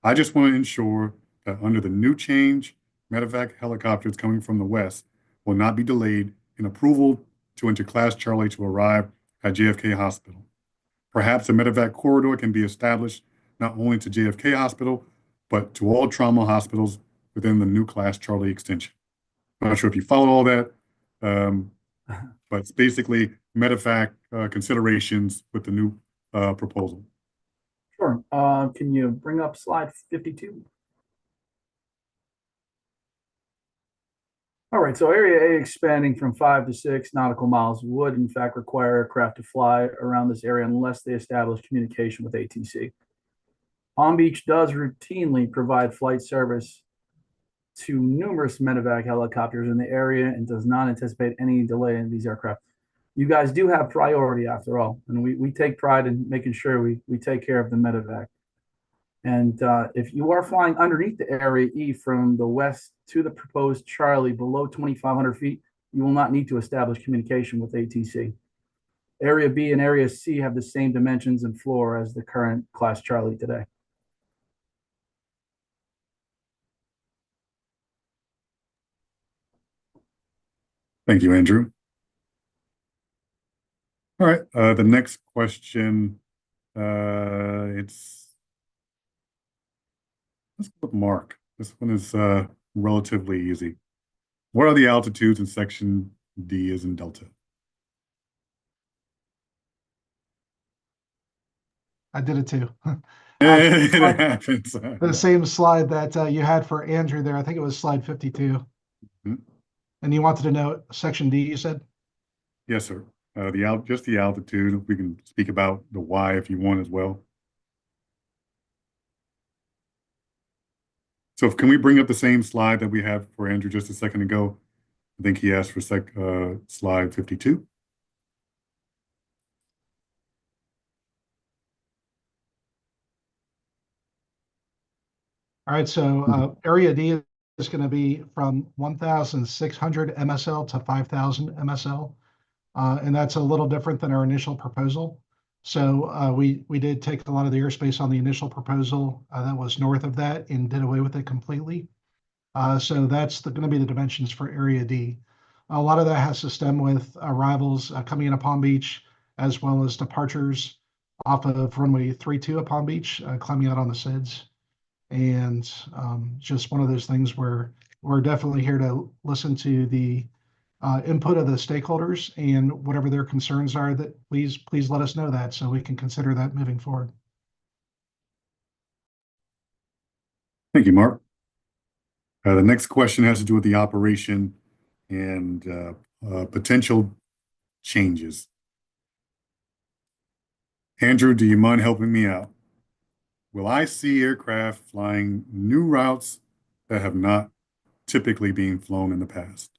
I just want to ensure that under the new change, medevac helicopters coming from the west will not be delayed in approval to enter Class Charlie to arrive at JFK Hospital. Perhaps a medevac corridor can be established not only to JFK Hospital, but to all trauma hospitals within the new Class Charlie extension. I'm not sure if you followed all that, but it's basically medevac considerations with the new proposal. Sure. Can you bring up slide 52? All right, so Area A expanding from 5 to 6 nautical miles would in fact require aircraft to fly around this area unless they establish communication with ATC. Palm Beach does routinely provide flight service to numerous medevac helicopters in the area and does not anticipate any delay in these aircraft. You guys do have priority after all, and we take pride in making sure we take care of the medevac. And if you are flying underneath the Area E from the west to the proposed Charlie below 2,500 feet, you will not need to establish communication with ATC. Area B and Area C have the same dimensions and floor as the current Class Charlie today. Thank you, Andrew. All right, the next question, let's go with Mark. This one is relatively easy. What are the altitudes in section D as in Delta? I did it too. It happens. The same slide that you had for Andrew there. I think it was slide 52. Mhm. And you wanted to know section D, you said? Yes, sir. Just the altitude. We can speak about the Y if you want as well. So can we bring up the same slide that we had for Andrew just a second ago? I think he asked for slide 52. All right, so Area D is going to be from 1,600 MSL to 5,000 MSL. And that's a little different than our initial proposal. So we did take a lot of the airspace on the initial proposal that was north of that and did away with it completely. So that's going to be the dimensions for Area D. A lot of that has to stem with arrivals coming into Palm Beach, as well as departures off of runway 32 at Palm Beach, climbing out on the SIDS. And just one of those things where we're definitely here to listen to the input of the stakeholders, and whatever their concerns are, that please let us know that so we can consider that moving forward. Thank you, Mark. The next question has to do with the operation and potential changes. Andrew, do you mind helping me out? Will I see aircraft flying new routes that have not typically been flown in the past?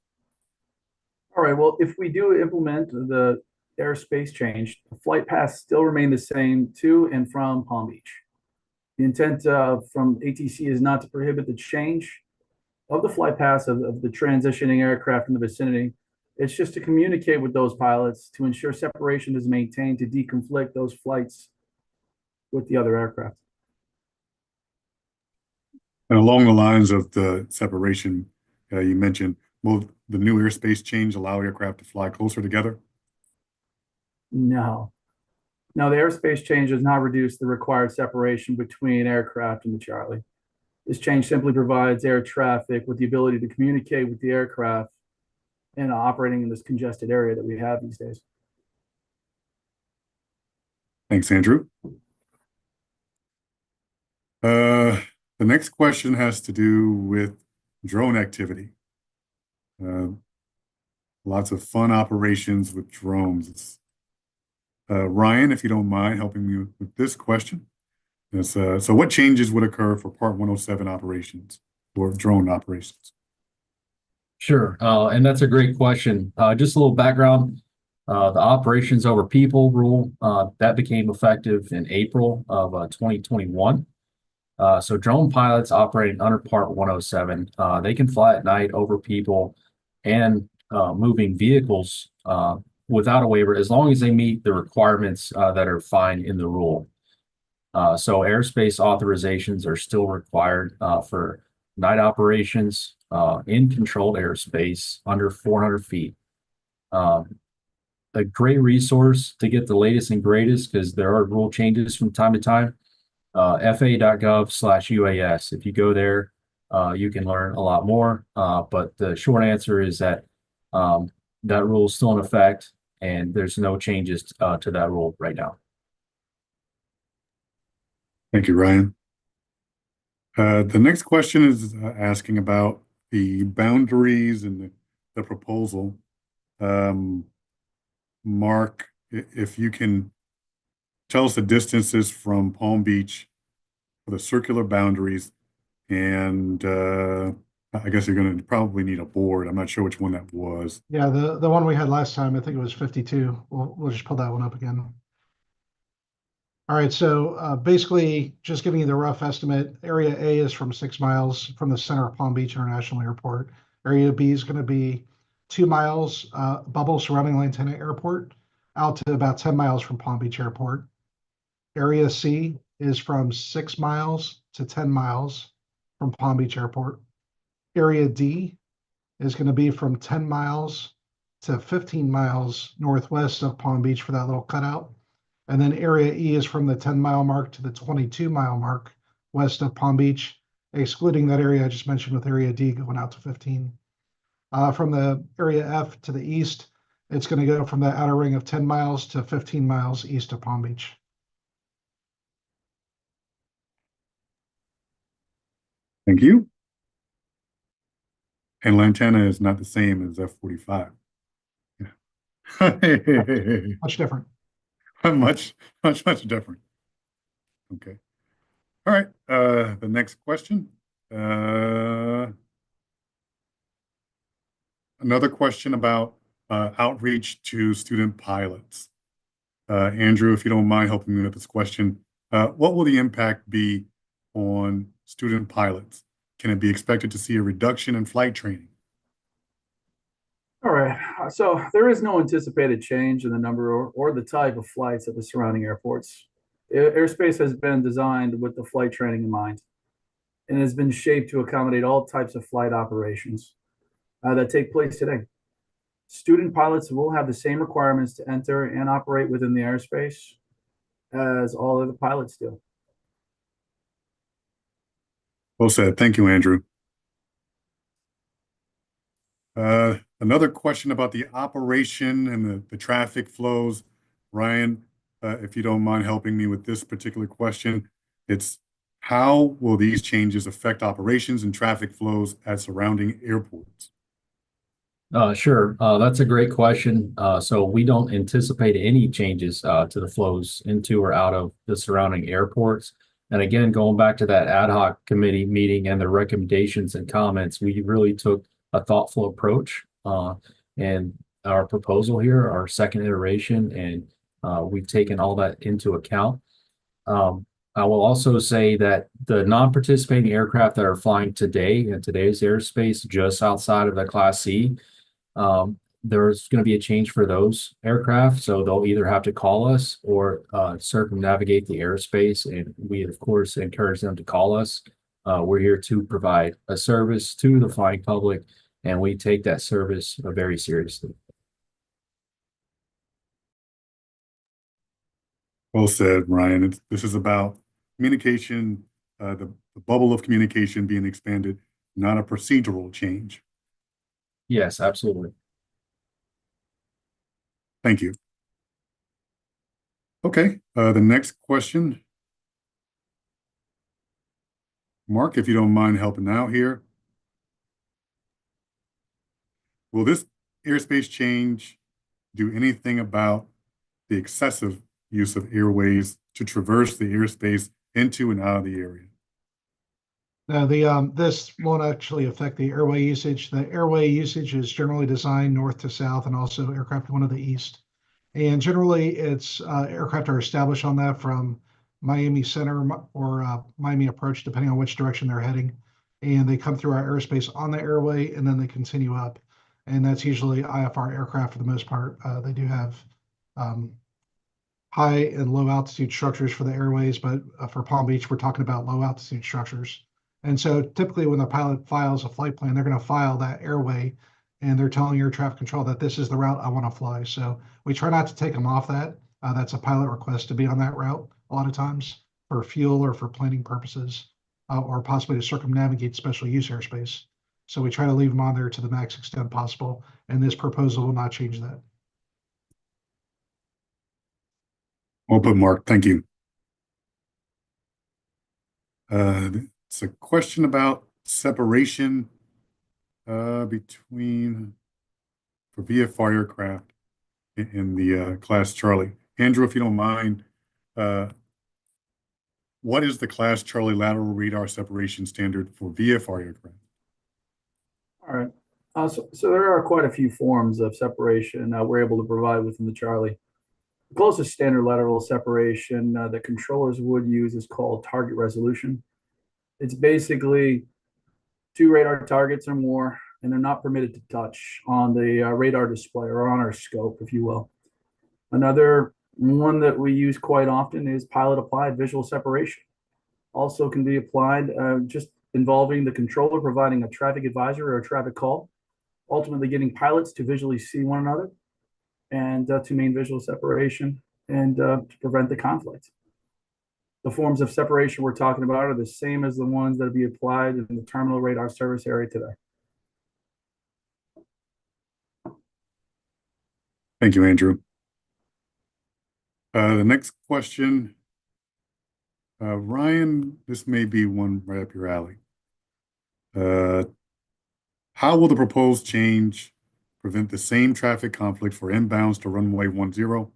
All right, well, if we do implement the airspace change, the flight paths still remain the same to and from Palm Beach. The intent from ATC is not to prohibit the change of the flight paths of the transitioning aircraft in the vicinity. It's just to communicate with those pilots to ensure separation is maintained to deconflict those flights with the other aircraft. And along the lines of the separation, you mentioned, will the new airspace change allow aircraft to fly closer together? No. No, the airspace change does not reduce the required separation between aircraft and the Charlie. This change simply provides air traffic with the ability to communicate with the aircraft and operating in this congested area that we have these days. Thanks, Andrew. The next question has to do with drone activity. Lots of fun operations with drones. Ryan, if you don't mind helping me with this question. So what changes would occur for Part 107 operations or drone operations? Sure, and that's a great question. Just a little background. The operations over people rule that became effective in April of 2021. So drone pilots operating under Part 107, they can fly at night over people and moving vehicles without a waiver, as long as they meet the requirements that are defined in the rule. So airspace authorizations are still required for night operations in controlled airspace under 400 feet. A great resource to get the latest and greatest, because there are rule changes from time to time. FAA.gov/UAS. If you go there, you can learn a lot more. But the short answer is that that rule is still in effect, and there's no changes to that rule right now. Thank you, Ryan. The next question is asking about the boundaries and the proposal. Mark, if you can tell us the distances from Palm Beach for the circular boundaries, and I guess you're going to probably need a board. I'm not sure which one that was. Yeah, the one we had last time, I think it was 52. We'll just pull that one up again. All right, so basically, just giving you the rough estimate, Area A is from 6 miles from the center of Palm Beach International Airport. Area B is going to be 2 miles bubble surrounding Lantana Airport out to about 10 miles from Palm Beach Airport. Area C is from 6 miles to 10 miles from Palm Beach Airport. Area D is going to be from 10 miles to 15 miles northwest of Palm Beach for that little cutout. And then Area E is from the 10-mile mark to the 22-mile mark west of Palm Beach, excluding that area I just mentioned with Area D going out to 15. From the Area F to the east, it's going to go from the outer ring of 10 miles to 15 miles east of Palm Beach. Thank you. And Lantana is not the same as F-45. Yeah. Much different. Much different. Okay. All right. The next question. Another question about outreach to student pilots. Andrew, if you don't mind helping me with this question, what will the impact be on student pilots? Can it be expected to see a reduction in flight training? All right, so there is no anticipated change in the number or the type of flights at the surrounding airports. Airspace has been designed with the flight training in mind, and has been shaped to accommodate all types of flight operations that take place today. Student pilots will have the same requirements to enter and operate within the airspace as all other pilots do. Well said. Thank you, Andrew. Another question about the operation and the traffic flows. Ryan, if you don't mind helping me with this particular question, it's how will these changes affect operations and traffic flows at surrounding airports? Sure, that's a great question. So we don't anticipate any changes to the flows into or out of the surrounding airports. And again, going back to that ad hoc committee meeting and the recommendations and comments, we really took a thoughtful approach and our proposal here, our second iteration, and we've taken all that into account. I will also say that the non-participating aircraft that are flying today in today's airspace just outside of the Class C, there's going to be a change for those aircraft. So they'll either have to call us or circumnavigate the airspace. And we, of course, encourage them to call us. We're here to provide a service to the flying public, and we take that service very seriously. Well said, Ryan. This is about communication, the bubble of communication being expanded, not a procedural change. Yes, absolutely. Thank you. Okay, the next question. Mark, if you don't mind helping out here. Will this airspace change do anything about the excessive use of airways to traverse the airspace into and out of the area? No, this won't actually affect the airway usage. The airway usage is generally designed north to south and also aircraft one to the east. And generally, it's aircraft are established on that from Miami Center or Miami Approach, depending on which direction they're heading. And they come through our airspace on the airway, and then they continue up. And that's usually IFR aircraft for the most part. They do have high and low altitude structures for the airways, but for Palm Beach, we're talking about low altitude structures. And so typically when the pilot files a flight plan, they're going to file that airway and they're telling air traffic control that this is the route I want to fly. So we try not to take them off that. That's a pilot request to be on that route a lot of times for fuel or for planning purposes, or possibly to circumnavigate special use airspace. So we try to leave them on there to the max extent possible. And this proposal will not change that. Well put, Mark. Thank you. It's a question about separation between for VFR aircraft in the Class Charlie. Andrew, if you don't mind, what is the Class Charlie lateral radar separation standard for VFR aircraft? All right. So there are quite a few forms of separation we're able to provide within the Charlie. The closest standard lateral separation that controllers would use is called target resolution. It's basically 2 radar targets or more, and they're not permitted to touch on the radar display or on our scope, if you will. Another one that we use quite often is pilot applied visual separation. Also can be applied just involving the controller providing a traffic advisory or a traffic call, ultimately getting pilots to visually see one another and to maintain visual separation and to prevent the conflict. The forms of separation we're talking about are the same as the ones that will be applied in the terminal radar service area today. Thank you, Andrew. The next question, Ryan, this may be one right up your alley. How will the proposed change prevent the same traffic conflict for inbounds to runway 10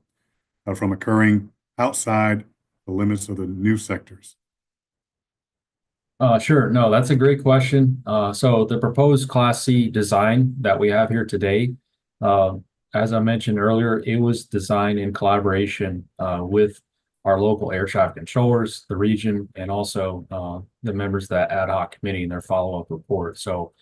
from occurring outside the limits of the new sectors? Sure. No, that's a great question. So the proposed Class C design that we have here today, as I mentioned earlier, it was designed in collaboration with our local air traffic controllers, the region, and also the members of that ad hoc committee in their follow-up report. So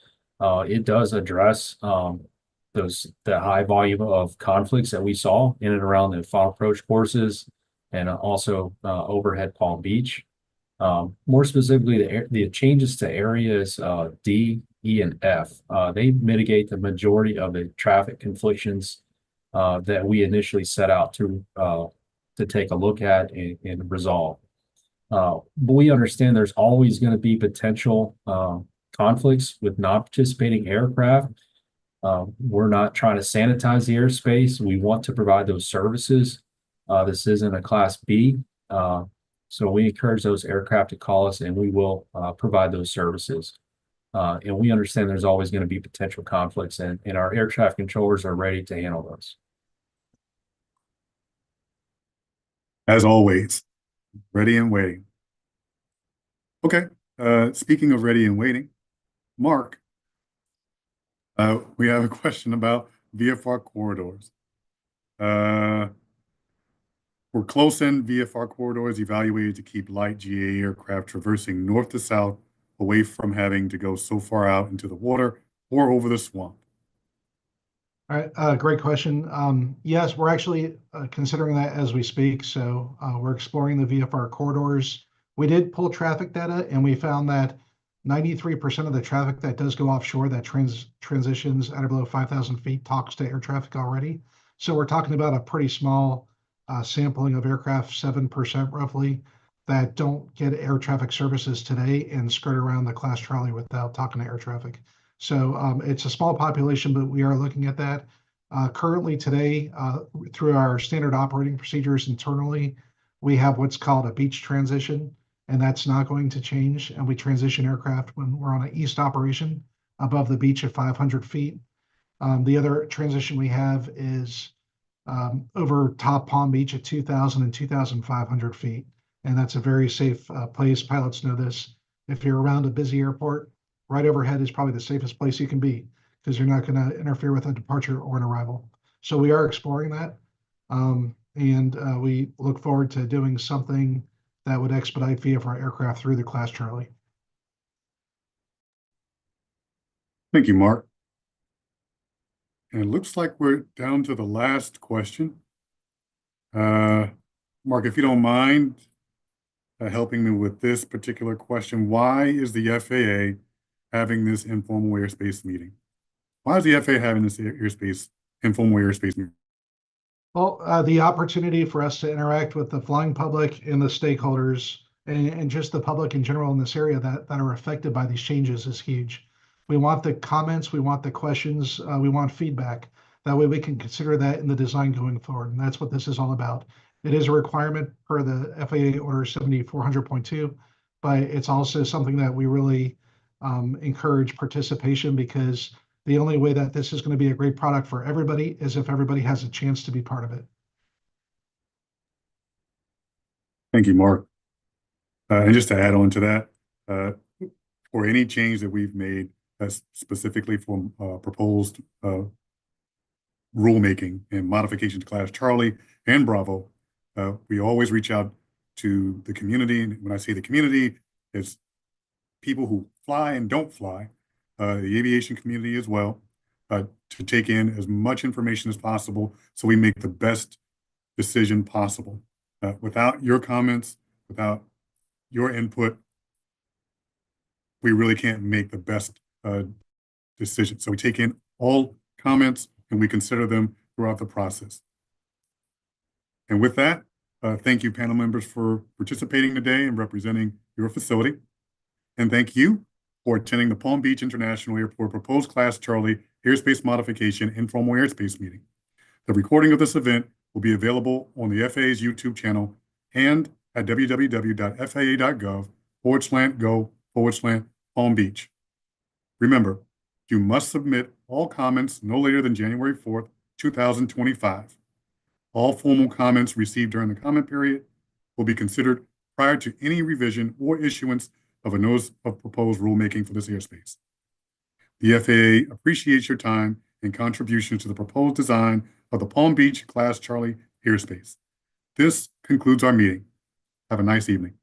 it does address the high volume of conflicts that we saw in and around the final approach courses and also overhead Palm Beach. More specifically, the changes to areas D, E, and F, they mitigate the majority of the traffic conflictions that we initially set out to take a look at and resolve. But we understand there's always going to be potential conflicts with non-participating aircraft. We're not trying to sanitize the airspace. We want to provide those services. This isn't a Class B. So we encourage those aircraft to call us and we will provide those services. And we understand there's always going to be potential conflicts and our air traffic controllers are ready to handle those. As always, ready and waiting. Okay, speaking of ready and waiting, Mark, we have a question about VFR corridors. Were close-in VFR corridors evaluated to keep light GA aircraft traversing north to south away from having to go so far out into the water or over the swamp? All right, great question. Yes, we're actually considering that as we speak. So we're exploring the VFR corridors. We did pull traffic data, and we found that 93% of the traffic that does go offshore that transitions at or below 5,000 feet talks to air traffic already. So we're talking about a pretty small sampling of aircraft, 7% roughly, that don't get air traffic services today and skirt around the class Charlie without talking to air traffic. So it's a small population, but we are looking at that. Currently today, through our standard operating procedures internally, we have what's called a beach transition, and that's not going to change. And we transition aircraft when we're on an east operation above the beach at 500 feet. The other transition we have is over top Palm Beach at 2,000 and 2,500 feet. And that's a very safe place. Pilots know this. If you're around a busy airport, right overhead is probably the safest place you can be because you're not going to interfere with a departure or an arrival. So we are exploring that. And we look forward to doing something that would expedite VFR aircraft through the class Charlie. Thank you, Mark. And it looks like we're down to the last question. Mark, if you don't mind helping me with this particular question, why is the FAA having this informal airspace meeting? Why is the FAA having this informal airspace meeting? Well, the opportunity for us to interact with the flying public and the stakeholders and just the public in general in this area that are affected by these changes is huge. We want the comments, we want the questions, we want feedback. That way we can consider that in the design going forward. And that's what this is all about. It is a requirement per the FAA Order 7400.2, but it's also something that we really encourage participation, because the only way that this is going to be a great product for everybody is if everybody has a chance to be part of it. Thank you, Mark. And just to add on to that, for any change that we've made specifically for proposed rulemaking and modification to Class Charlie and Bravo, we always reach out to the community. And when I say the community, it's people who fly and don't fly, the aviation community as well, to take in as much information as possible so we make the best decision possible. Without your comments, without your input, we really can't make the best decision. So we take in all comments and we consider them throughout the process. And with that, thank you, panel members, for participating today and representing your facility. And thank you for attending the Palm Beach International Airport Proposed Class Charlie Airspace Modification Informal Airspace Meeting. The recording of this event will be available on the FAA's YouTube channel and at www.faa.gov/go/Palm Beach. Remember, you must submit all comments no later than January 4th, 2025. All formal comments received during the comment period will be considered prior to any revision or issuance of a notice of proposed rulemaking for this airspace. The FAA appreciates your time and contributions to the proposed design of the Palm Beach Class Charlie airspace. This concludes our meeting. Have a nice evening.